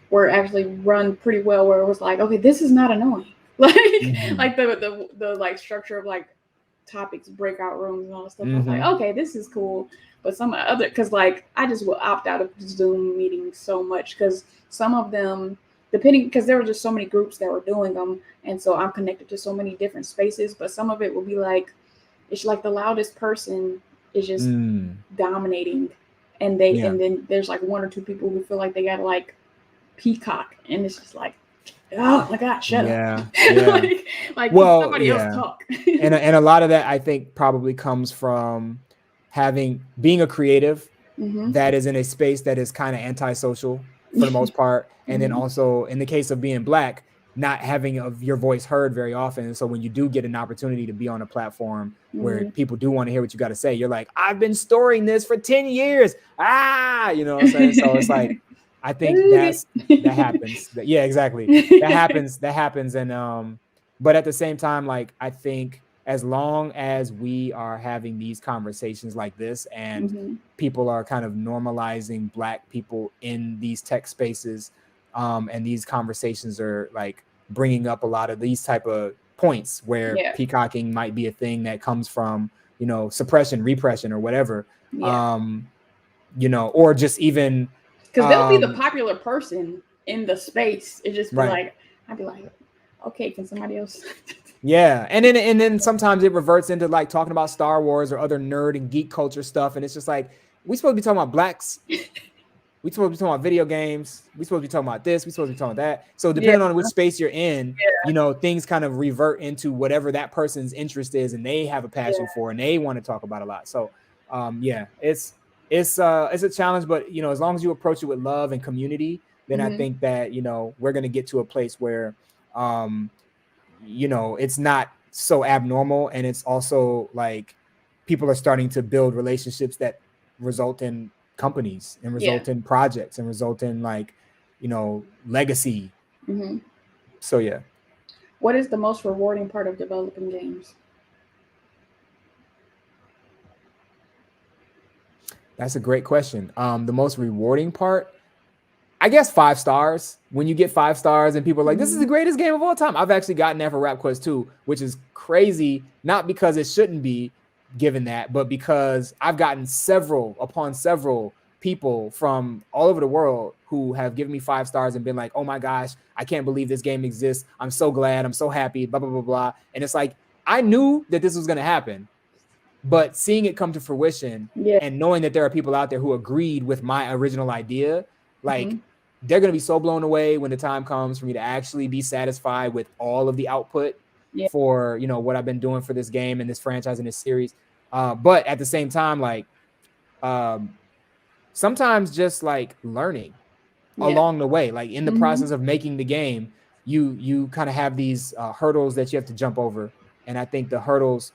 were actually run pretty well, where it was like, okay, this is not annoying. Like like the like structure of like topics, breakout rooms and all that stuff. I was like, okay, this is cool. But some other, because like I just will opt out of Zoom meetings so much because some of them, depending, because there were just so many groups that were doing them, and so I'm connected to so many different spaces. But some of it will be like, it's like the loudest person is just dominating, and and then there's like one or two people who feel like they gotta like peacock, and it's just like, oh my God, shut up. like well, somebody else talk. and a lot of that I think probably comes from being a creative that is in a space that is kind of antisocial for the most part. And then also in the case of being Black, not having your voice heard very often. And so when you do get an opportunity to be on a platform where people do want to hear what you got to say, you're like, I've been storing this for 10 years. You know what I'm saying? So it's like, I think that happens. Yeah, exactly. That happens. And, but at the same time, like, I think as long as we are having these conversations like this and people are kind of normalizing Black people in these tech spaces, and these conversations are like bringing up a lot of these type of points where peacocking might be a thing that comes from, you know, suppression, repression, or whatever, you know, or just even because they'll be the popular person in the space. It just be like, I'd be like, okay, can somebody else? And then sometimes it reverts into like talking about Star Wars or other nerd and geek culture stuff, and it's just like, we supposed to be talking about Blacks. We supposed to be talking about video games. We supposed to be talking about this. We supposed to be talking about that. So depending on which space you're in, you know, things kind of revert into whatever that person's interest is, and they have a passion for, and they want to talk about a lot. So, it's a challenge, but you know, as long as you approach it with love and community, then I think that, you know, we're going to get to a place where, you know, it's not so abnormal, and it's also like people are starting to build relationships that result in companies and result in projects and result in like, you know, legacy. So yeah. What is the most rewarding part of developing games? That's a great question. The most rewarding part, I guess 5 stars. When you get 5 stars and people are like, this is the greatest game of all time. I've actually gotten that for Rapquest 2, which is crazy. Not because it shouldn't be, given that, but because I've gotten several upon several people from all over the world who have given me 5 stars and been like, oh my gosh, I can't believe this game exists. I'm so glad. I'm so happy, blah, blah, blah, blah. And it's like, I knew that this was going to happen, but seeing it come to fruition and knowing that there are people out there who agreed with my original idea, like they're going to be so blown away when the time comes for me to actually be satisfied with all of the output for, you know, what I've been doing for this game and this franchise and this series. But at the same time, like, sometimes just like learning along the way, like in the process of making the game, you kind of have these hurdles that you have to jump over. And I think the hurdles,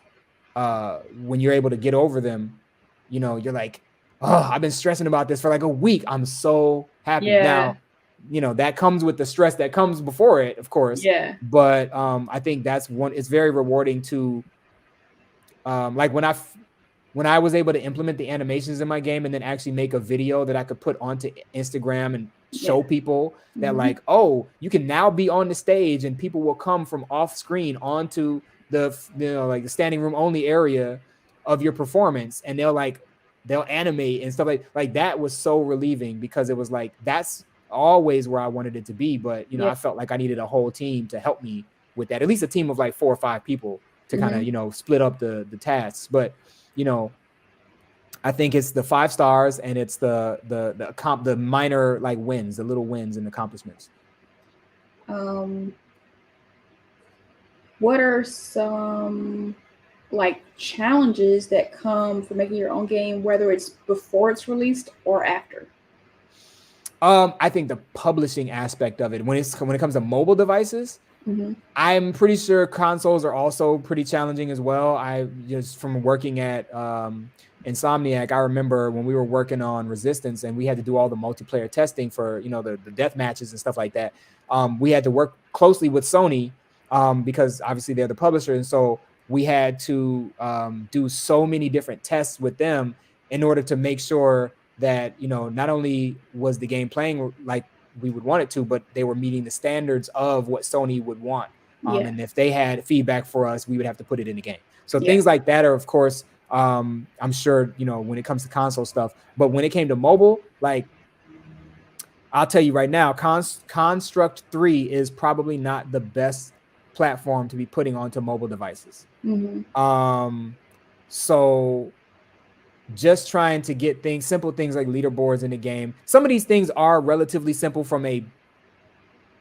when you're able to get over them, you know, you're like, oh, I've been stressing about this for like a week. I'm so happy. Now, you know, that comes with the stress that comes before it, of course. But I think that's one, it's very rewarding to, like when I was able to implement the animations in my game and then actually make a video that I could put onto Instagram and show people that like, oh, you can now be on the stage and people will come from off screen onto the, you know, like the standing room only area of your performance, and they'll animate and stuff like that was so relieving, because it was like, that's always where I wanted it to be. But, you know, I felt like I needed a whole team to help me with that, at least a team of like 4 or 5 people to kind of, you know, split up the tasks. But, you know, I think it's the 5 stars and it's the minor like wins, the little wins and accomplishments. What are some like challenges that come from making your own game, whether it's before it's released or after? I think the publishing aspect of it, when it comes to mobile devices, I'm pretty sure consoles are also pretty challenging as well. I just, from working at Insomniac, I remember when we were working on Resistance and we had to do all the multiplayer testing for, you know, the death matches and stuff like that. We had to work closely with Sony because obviously they're the publisher, and so we had to do so many different tests with them in order to make sure that, you know, not only was the game playing like we would want it to, but they were meeting the standards of what Sony would want. And if they had feedback for us, we would have to put it in the game. So things like that are, of course, I'm sure, you know, when it comes to console stuff. But when it came to mobile, like, I'll tell you right now, Construct 3 is probably not the best platform to be putting onto mobile devices. So just trying to get simple things like leaderboards in the game. Some of these things are relatively simple from a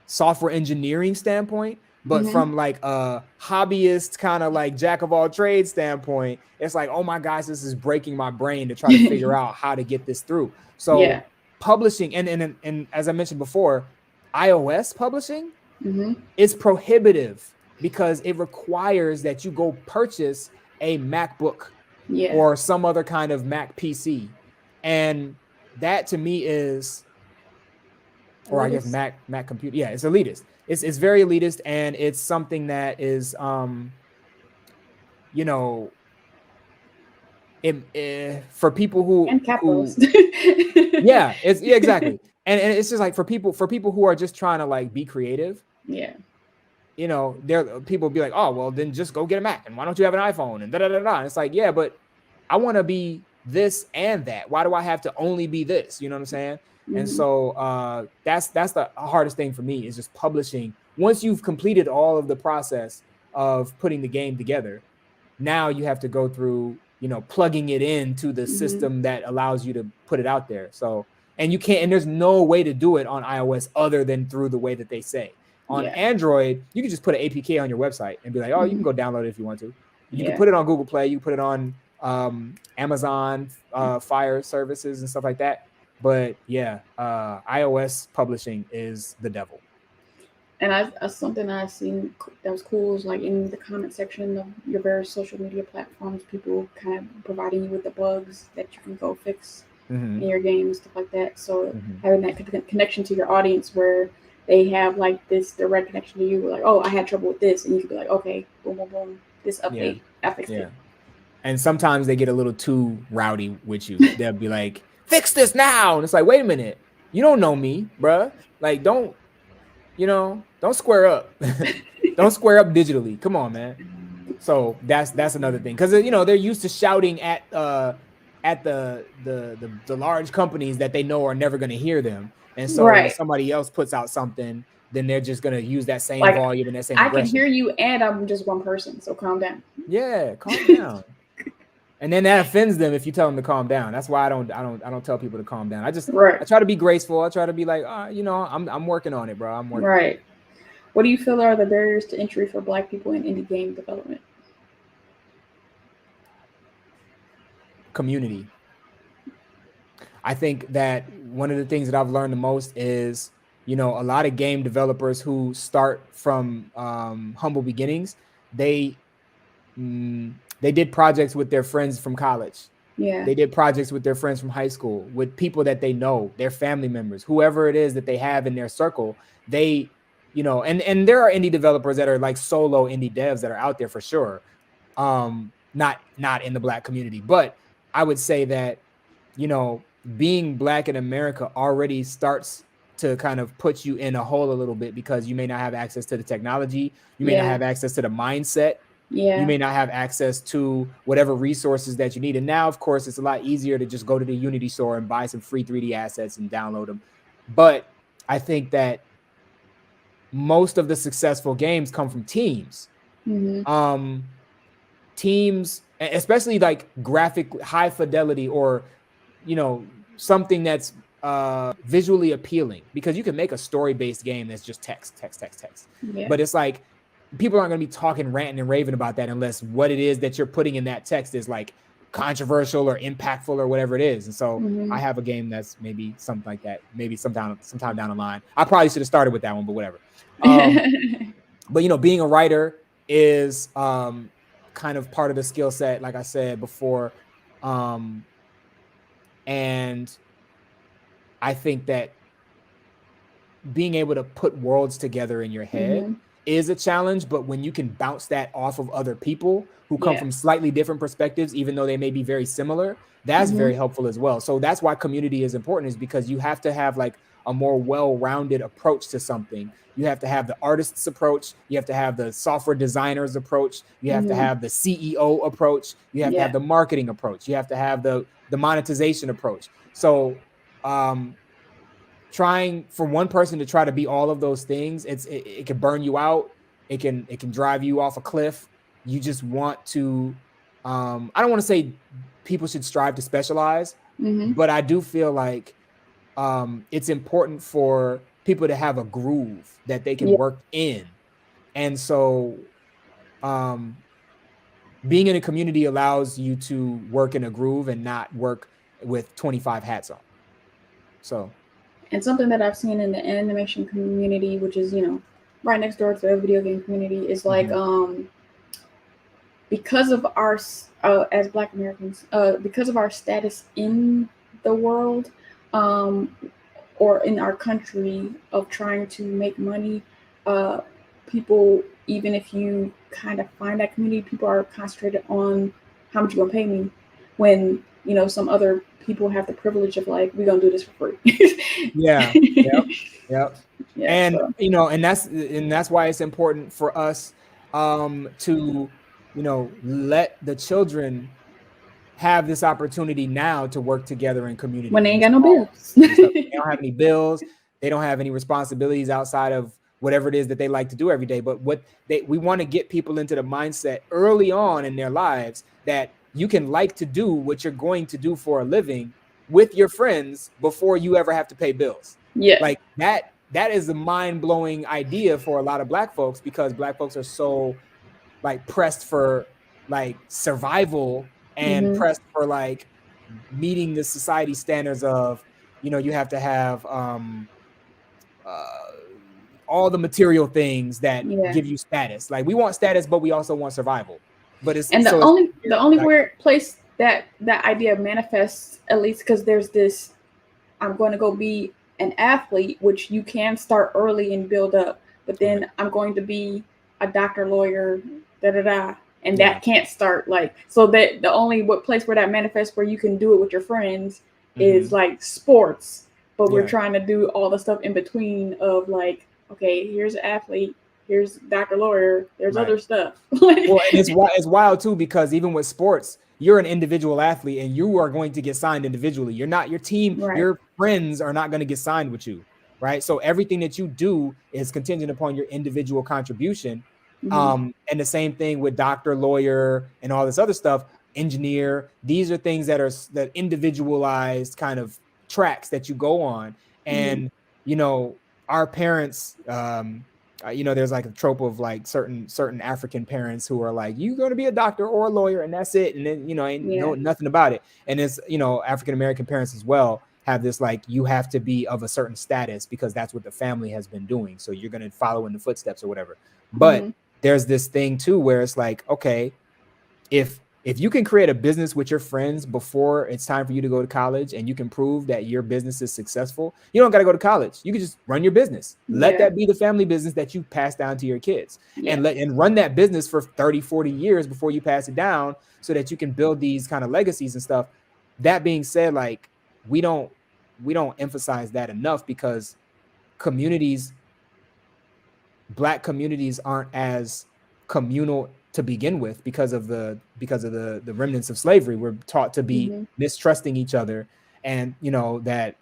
software engineering standpoint, but from like a hobbyist kind of like jack of all trades standpoint, it's like, oh my gosh, this is breaking my brain to try to figure out how to get this through. So publishing, and as I mentioned before, iOS publishing is prohibitive because it requires that you go purchase a MacBook or some other kind of Mac PC. And that to me is, or elitist. I guess Mac computer. Yeah, it's elitist. It's very elitist, and it's something that is, you know, for people who and capitalist. Exactly. And it's just like for people who are just trying to like be creative. You know, people be like, oh, well, then just go get a Mac, and why don't you have an iPhone, and da da da da. And it's like, yeah, but I want to be this and that. Why do I have to only be this? You know what I'm saying? And so that's the hardest thing for me, is just publishing. Once you've completed all of the process of putting the game together, now you have to go through, you know, plugging it into the system that allows you to put it out there. So, and you can't, and there's no way to do it on iOS other than through the way that they say. On Android, you can just put an APK on your website and be like, oh, you can go download it if you want to. You can put it on Google Play. You can put it on Amazon Fire services and stuff like that. But iOS publishing is the devil. And something I've seen that was cool is like in the comment section of your various social media platforms, people kind of providing you with the bugs that you can go fix in your game and stuff like that. So having that connection to your audience where they have like this direct connection to you, like, oh, I had trouble with this, and you could be like, okay, boom, boom, boom, this update, I fixed it. And sometimes they get a little too rowdy with you. They'll be like, fix this now, and it's like, wait a minute, you don't know me, bruh. Like, don't square up. Don't square up digitally. Come on, man. So that's another thing, because you know they're used to shouting at the large companies that they know are never going to hear them, and so when Right. somebody else puts out something, then they're just going to use that same Like, volume and that same I can aggression. hear you, and I'm just one person, so calm down. Yeah, calm down. And then that offends them if you tell them to calm down. That's why I don't tell people to calm down. I try to be graceful. I try to be like, you know, I'm working on it, bro. I'm working. Right. What do you feel are the barriers to entry for Black people in indie game development? Community. I think that one of the things that I've learned the most is, you know, a lot of game developers who start from humble beginnings, they did projects with their friends from college. Yeah. They did projects with their friends from high school, with people that they know, their family members, whoever it is that they have in their circle. They, you know, and there are indie developers that are like solo indie devs that are out there for sure. Not in the Black community, but I would say that, you know, being Black in America already starts to kind of put you in a hole a little bit, because you may not have access to the technology. You may not have access to the mindset. You may not have access to whatever resources that you need. And now, of course, it's a lot easier to just go to the Unity store and buy some free 3D assets and download them. But I think that most of the successful games come from teams. Teams, especially like graphic high fidelity, or, you know, something that's visually appealing, because you can make a story-based game that's just text. But it's like people aren't going to be talking, ranting and raving about that unless what it is that you're putting in that text is like controversial or impactful or whatever it is. And so I have a game that's maybe something like that, maybe sometime down the line. I probably should have started with that one, but whatever. But, you know, being a writer is kind of part of the skill set, like I said before. And I think that being able to put worlds together in your head is a challenge, but when you can bounce that off of other people who come from slightly different perspectives, even though they may be very similar, that's very helpful as well. So that's why community is important, is because you have to have like a more well-rounded approach to something. You have to have the artist's approach. You have to have the software designer's approach. You have to have the CEO approach. You have to have the marketing approach. You have to have the monetization approach. So trying for one person to try to be all of those things, it can burn you out. It can drive you off a cliff. You just want to, I don't want to say people should strive to specialize, but I do feel like it's important for people to have a groove that they can work in. And so being in a community allows you to work in a groove and not work with 25 hats on. So. And something that I've seen in the animation community, which is, you know, right next door to the video game community, is like because of our as Black Americans, because of our status in the world, or in our country of trying to make money, people, even if you kind of find that community, people are concentrated on how much you're gonna pay me, when, you know, some other people have the privilege of like, we're gonna do this for free. Yep. And so, you know, and that's why it's important for us to, you know, let the children have this opportunity now to work together in community when they ain't got no bills. They don't have any bills. They don't have any responsibilities outside of whatever it is that they like to do every day. But we want to get people into the mindset early on in their lives that you can like to do what you're going to do for a living with your friends before you ever have to pay bills. Like that is a mind-blowing idea for a lot of Black folks, because Black folks are so like pressed for like survival and pressed for like meeting the society standards of, you know, you have to have all the material things that give you status. Like we want status, but we also want survival. But it's and the only weird place that idea manifests, at least because there's this, I'm going to go be an athlete, which you can start early and build up, but then I'm going to be a doctor, lawyer, and that can't start like, so that the only place where that manifests where you can do it with your friends is like sports, but we're trying to do all the stuff in between of like, okay, here's an athlete, here's Dr. Lawyer, there's Right. other stuff. Well, and it's wild too, because even with sports, you're an individual athlete and you are going to get signed individually. You're not your team, Right. your friends are not going to get signed with you, right? So everything that you do is contingent upon your individual contribution. And the same thing with doctor, lawyer, and all this other stuff, engineer. These are things that are that individualized kind of tracks that you go on. And you know, our parents, you know, there's like a trope of like certain African parents who are like, you're going to be a doctor or a lawyer and that's it. And then, you know, ain't no nothing about it. And it's, you know, African American parents as well have this, like, you have to be of a certain status because that's what the family has been doing. So you're going to follow in the footsteps or whatever. But there's this thing too, where it's like, okay, if you can create a business with your friends before it's time for you to go to college and you can prove that your business is successful, you don't got to go to college. You can just run your business. Let that be the family business that you pass down to your kids and run that business for 30, 40 years before you pass it down so that you can build these kind of legacies and stuff. That being said, like, we don't emphasize that enough because Black communities aren't as communal to begin with because of the remnants of slavery. We're taught to be mistrusting each other, and you know that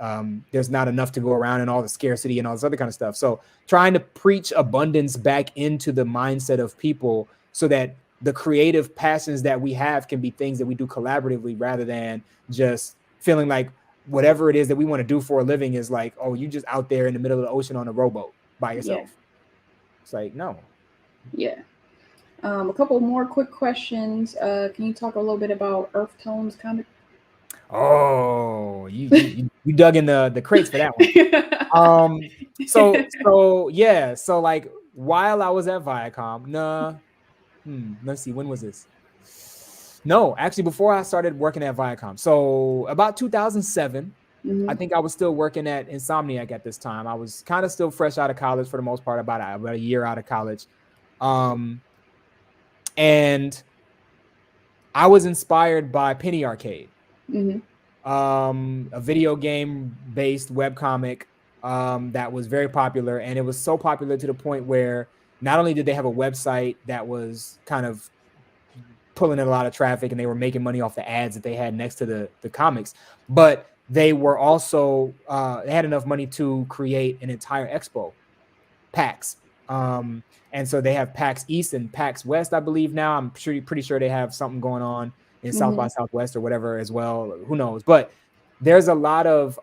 there's not enough to go around and all the scarcity and all this other kind of stuff. So trying to preach abundance back into the mindset of people so that the creative passions that we have can be things that we do collaboratively rather than just feeling like whatever it is that we want to do for a living is like, oh, you just out there in the middle of the ocean on a rowboat by yourself. It's like, no. A couple more quick questions. Can you talk a little bit about Earth Tones comic? Oh, you dug in the crates for that one. So like while I was at Viacom, let's see, when was this? No, actually before I started working at Viacom. So about 2007, I think I was still working at Insomniac at this time. I was kind of still fresh out of college for the most part, about a year out of college. And I was inspired by Penny Arcade, a video game based webcomic that was very popular. And it was so popular to the point where not only did they have a website that was kind of pulling in a lot of traffic and they were making money off the ads that they had next to the comics, but they were also they had enough money to create an entire expo, PAX. And so they have PAX East and PAX West, I believe now. I'm pretty sure they have something going on in South by Southwest or whatever as well. Who knows? But there's a lot of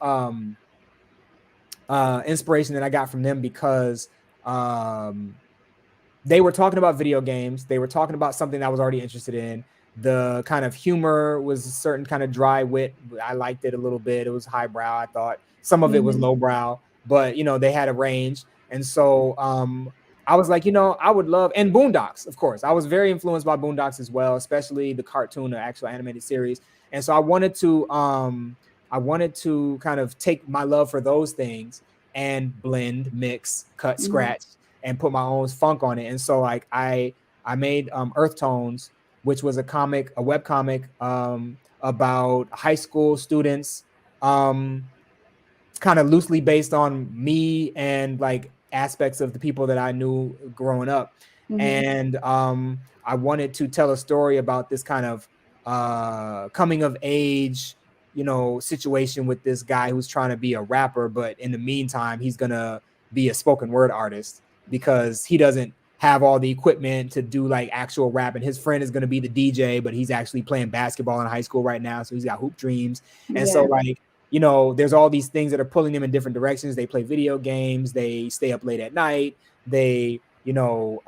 inspiration that I got from them because they were talking about video games. They were talking about something I was already interested in. The kind of humor was a certain kind of dry wit. I liked it a little bit. It was highbrow, I thought. Some of it was lowbrow, but, you know, they had a range. And so I was like, you know, I would love, and Boondocks, of course. I was very influenced by Boondocks as well, especially the cartoon, the actual animated series. And so I wanted to kind of take my love for those things and blend, mix, cut, scratch, and put my own funk on it. And so like I made Earth Tones, which was a web comic about high school students, kind of loosely based on me and like aspects of the people that I knew growing up. And I wanted to tell a story about this kind of coming of age, you know, situation with this guy who's trying to be a rapper, but in the meantime, he's gonna be a spoken word artist because he doesn't have all the equipment to do like actual rap, and his friend is going to be the DJ, but he's actually playing basketball in high school right now, so he's got hoop dreams. And so like, you know, there's all these things that are pulling them in different directions. They play video games, they stay up late at night, they, you know,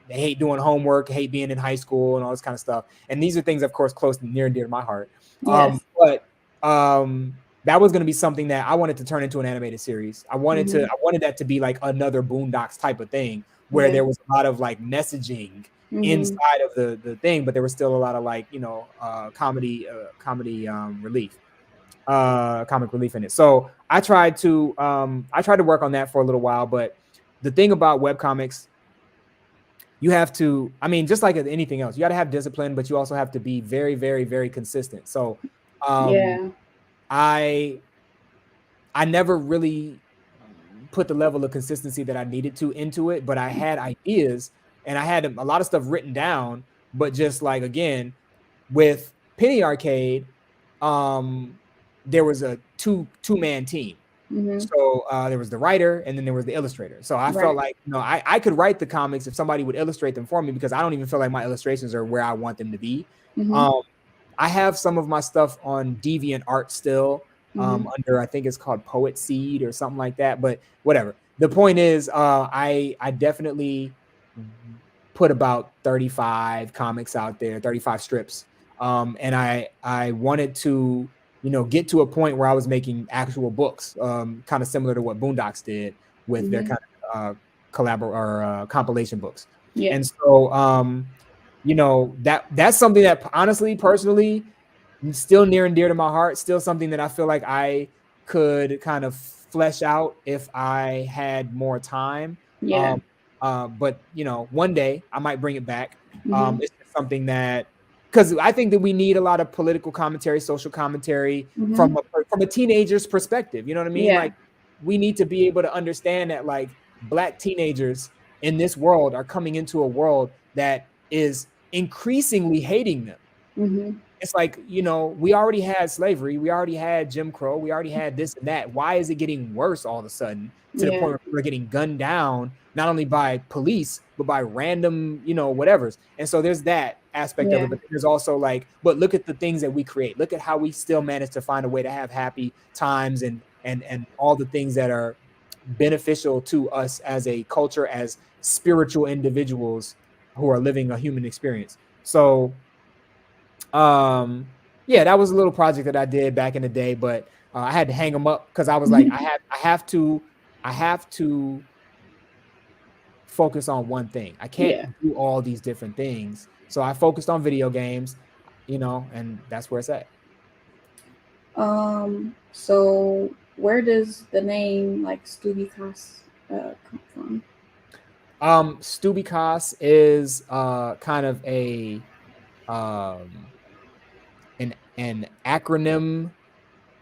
they hate doing homework, hate being in high school and all this kind of stuff. And these are things, of course, close and near and dear to my heart. But that was going to be something that I wanted to turn into an animated series. I wanted that to be like another Boondocks type of thing where there was a lot of like messaging inside of the thing, but there was still a lot of like, you know, comic relief in it. So I tried to work on that for a little while. But the thing about webcomics, you have to, I mean, just like anything else, you got to have discipline, but you also have to be very, very, very consistent. So I never really put the level of consistency that I needed to into it, but I had ideas and I had a lot of stuff written down, but just like, again, with Penny Arcade, there was a two-man team. Mm-hmm. So there was the writer and then there was the illustrator. So I felt like, I could write the comics if somebody would illustrate them for me, because I don't even feel like my illustrations are where I want them to be. Mm-hmm. I have some of my stuff on DeviantArt still, under, I think it's called Poet Seed or something like that, but whatever. The point is, I definitely put about 35 comics out there, 35 strips. And I wanted to, get to a point where I was making actual books, kind of similar to what Boondocks did with their kind of compilation books. Yeah. And so, that's something that honestly, personally, still near and dear to my heart, still something that I feel like I could kind of flesh out if I had more time. Yeah. But one day I might bring it back. It's just something that, because I think that we need a lot of political commentary, social commentary from a teenager's perspective. You know what I mean? Yeah. Like, we need to be able to understand that, like, Black teenagers in this world are coming into a world that is increasingly hating them. It's like, we already had slavery, we already had Jim Crow, we already had this and that. Why is it getting worse all of a sudden to the point where people are getting gunned down, not only by police, but by random, whatevers? And so there's that aspect of it, but there's also like, but look at the things that we create. Look at how we still manage to find a way to have happy times and all the things that are beneficial to us as a culture, as spiritual individuals who are living a human experience. So that was a little project that I did back in the day, but I had to hang them up because I was like, I have to focus on one thing. I can't do all these different things. So I focused on video games, and that's where it's at. So where does the name like StubbyCast come from? StubbyCast is kind of a an acronym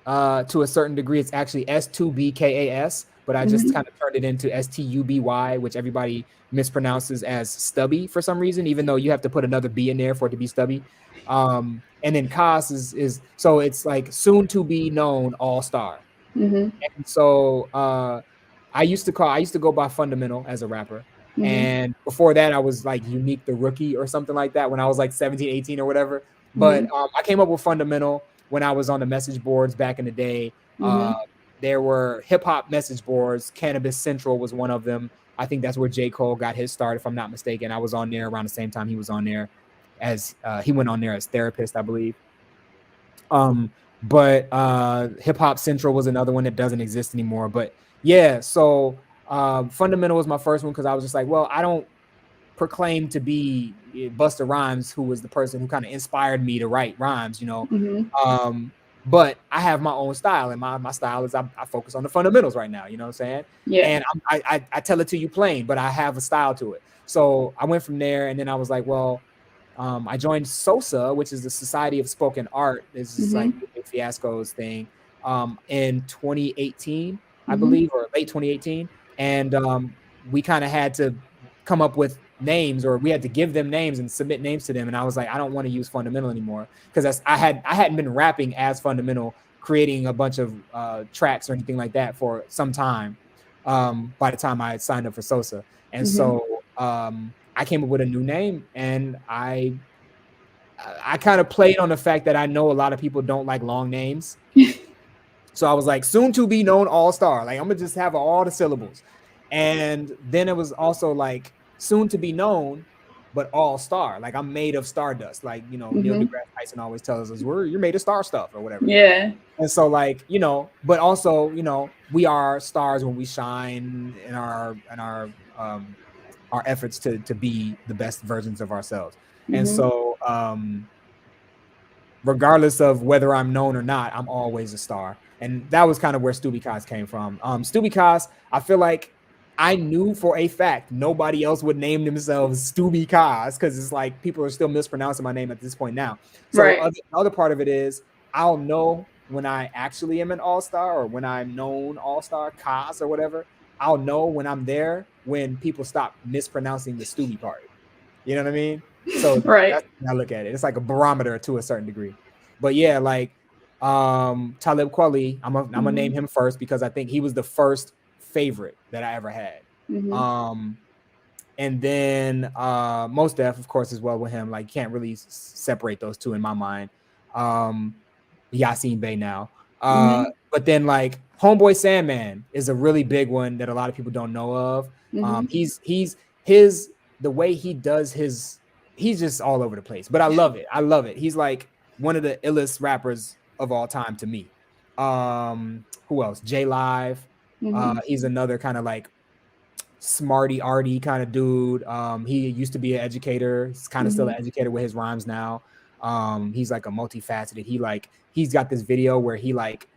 to a certain degree. It's actually S2BKAS, but I just kind of turned it into STUBY, which everybody mispronounces as Stubby for some reason, even though you have to put another B in there for it to be Stubby. And then CAS is so it's like soon to be known all-star. And so I used to go by Fundamental as a rapper. And before that, I was like Unique the Rookie or something like that when I was like 17, 18 or whatever. But I came up with Fundamental when I was on the message boards back in the day. There were hip hop message boards. Cannabis Central was one of them. I think that's where J. Cole got his start, if I'm not mistaken. I was on there around the same time he was on there, as he went on there as therapist, I believe. But Hip Hop Central was another one that doesn't exist anymore. But yeah, so Fundamental was my first one because I was just like, well, I don't proclaim to be Busta Rhymes, who was the person who kind of inspired me to write rhymes, but I have my own style, and my style is I focus on the fundamentals right now, you know what I'm saying? And I tell it to you plain, but I have a style to it. So I went from there, and then I was like, well, I joined SOSA, which is the Society of Spoken Art. This is like Fiasco's thing, in 2018, I believe, or late 2018. And we kind of had to come up with names, or we had to give them names and submit names to them. And I was like, I don't want to use Fundamental anymore, because I hadn't been rapping as Fundamental, creating a bunch of tracks or anything like that for some time by the time I had signed up for SOSA. And so I came up with a new name, and I kind of played on the fact that I know a lot of people don't like long names. So I was like, soon to be known all-star. Like, I'm gonna just have all the syllables. And then it was also like soon to be known, but all-star. Like, I'm made of stardust. Like, Neil deGrasse Tyson always tells us, you're made of star stuff or whatever. Yeah. And so, like, but also, we are stars when we shine in our efforts to be the best versions of ourselves. And so regardless of whether I'm known or not, I'm always a star. And that was kind of where StubbyCast came from. StubbyCast, I feel like I knew for a fact nobody else would name themselves StubbyCast, because it's like people are still mispronouncing my name at this point now. So the other part of it is I'll know when I actually am an all-star, or when I'm known all-star, Cos or whatever. I'll know when I'm there when people stop mispronouncing the Stewie part. You know what I mean? So Right. that's how I look at it. It's like a barometer to a certain degree. But yeah, like Talib Kweli, I'm gonna name him first because I think he was the first favorite that I ever had. And then Mos Def, of course, as well with him. Like, can't really separate those two in my mind. Yasin Bey now. But then like Homeboy Sandman is a really big one that a lot of people don't know of. He's the way he does his, he's just all over the place. But I love it. I love it. He's like one of the illest rappers of all time to me. Who else? J Live. He's another kind of like smarty arty kind of dude. He used to be an educator. He's kind of still an educator with his rhymes now. He's like a multifaceted. He's got this video where he like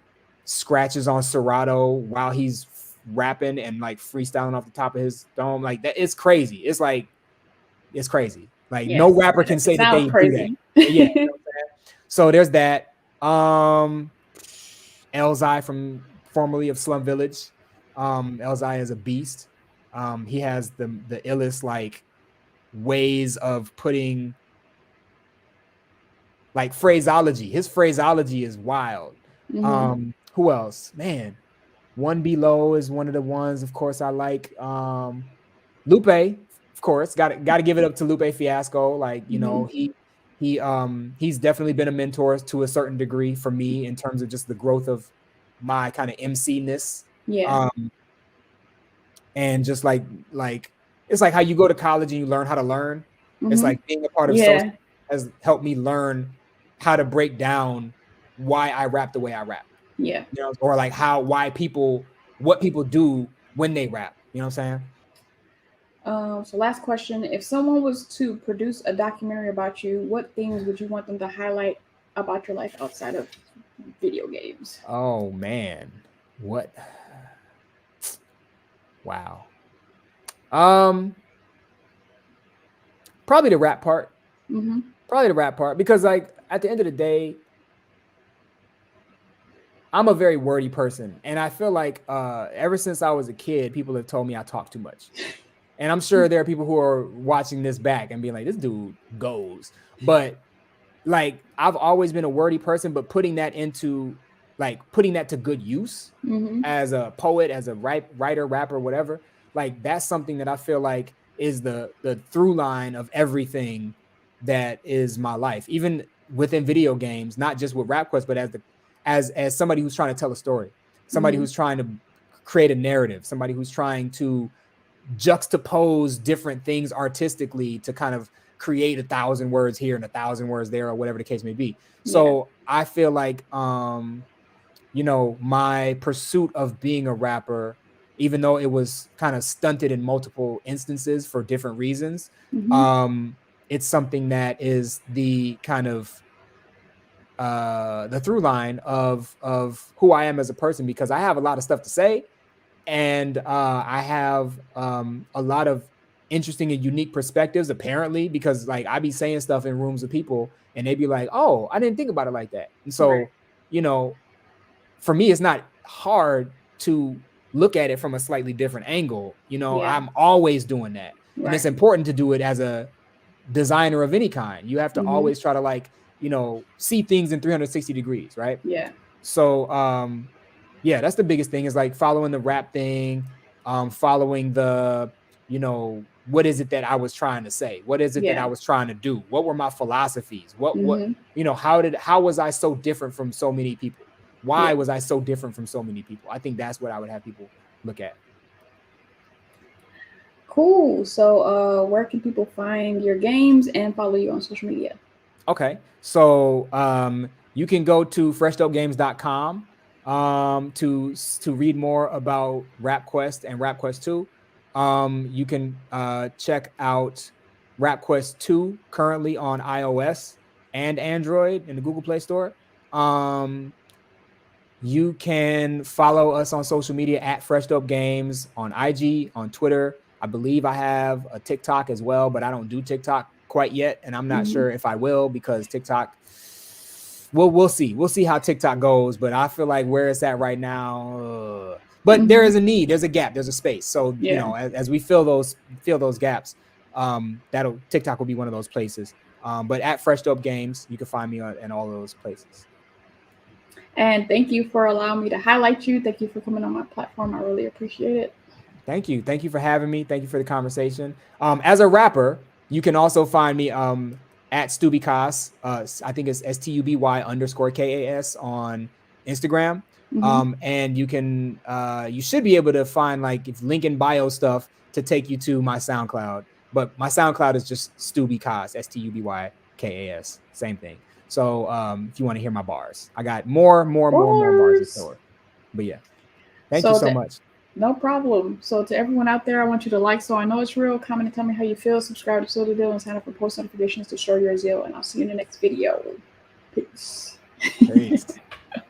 scratches on Serato while he's rapping and like freestyling off the top of his dome. Like that, it's crazy. It's like, it's crazy. Like no rapper can say that they do that. Yeah. You know what I'm saying? So there's that. Elzai from formerly of Slum Village. Elzai is a beast. He has the illest like ways of putting like phraseology. His phraseology is wild. Who else? Man, One Below is one of the ones, of course, I like. Lupe, of course, got to give it up to Lupe Fiasco. Like, you know, he's definitely been a mentor to a certain degree for me in terms of just the growth of my kind of MC-ness. Yeah. And just like it's like how you go to college and you learn how to learn. It's like being a part of social has helped me learn how to break down why I rap the way I rap. Yeah. You know, or like what people do when they rap. You know what I'm saying? So last question. If someone was to produce a documentary about you, what things would you want them to highlight about your life outside of video games? Oh man. What? Wow. Probably the rap part. Probably the rap part, because like at the end of the day, I'm a very wordy person, and I feel like ever since I was a kid, people have told me I talk too much. And I'm sure there are people who are watching this back and being like, this dude goes. But like, I've always been a wordy person, but putting that to good use as a poet, as a writer, rapper, whatever, like that's something that I feel like is the through line of everything that is my life, even within video games, not just with Rapquest, but as somebody who's trying to tell a story, somebody who's trying to create a narrative, somebody who's trying to juxtapose different things artistically to kind of create 1,000 words here and 1,000 words there, or whatever the case may be. So I feel like, you know, my pursuit of being a rapper, even though it was kind of stunted in multiple instances for different reasons, it's something that is the kind of the through line of who I am as a person, because I have a lot of stuff to say, and I have a lot of interesting and unique perspectives, apparently, because like I be saying stuff in rooms with people and they be like, oh, I didn't think about it like that. And so, you know, for me, it's not hard to look at it from a slightly different angle. You know, I'm always doing that. And it's important to do it as a designer of any kind. You have to always try to, like, you know, see things in 360 degrees, right? Yeah. So, yeah, that's the biggest thing, is like following the rap thing, following the, you know, what is it that I was trying to say? What is it that I was trying to do? What were my philosophies? What, you know, how was I so different from so many people? Why was I so different from so many people? I think that's what I would have people look at. Cool. So where can people find your games and follow you on social media? Okay. So you can go to freshdopegames.com to read more about Rapquest and Rapquest 2. You can check out Rapquest 2 currently on iOS and Android in the Google Play Store. You can follow us on social media at freshdopegames on IG, on Twitter. I believe I have a TikTok as well, but I don't do TikTok quite yet, and I'm not sure if I will, because TikTok, we'll see how TikTok goes. But I feel like where it's at right now, but there is a need, there's a gap, there's a space. So Yeah. you know, as we fill those gaps, TikTok will be one of those places. But at Fresh Dope Games, you can find me in all of those places. And thank you for allowing me to highlight you. Thank you for coming on my platform. I really appreciate it. Thank you. Thank you for having me. Thank you for the conversation. As a rapper, you can also find me at StubyKas. I think it's STUBY_KAS on Instagram. And you can you should be able to find like if link in bio stuff to take you to my SoundCloud. But my SoundCloud is just StubyKas, STUBYKAS, same thing. So if you want to hear my bars, I got more bars in store. But yeah, thank you so much. No problem. So to everyone out there, I want you to like So I Know It's Real, comment and tell me how you feel, subscribe to So the Deal, and sign up for post notifications to show your zeal. And I'll see you in the next video. Peace.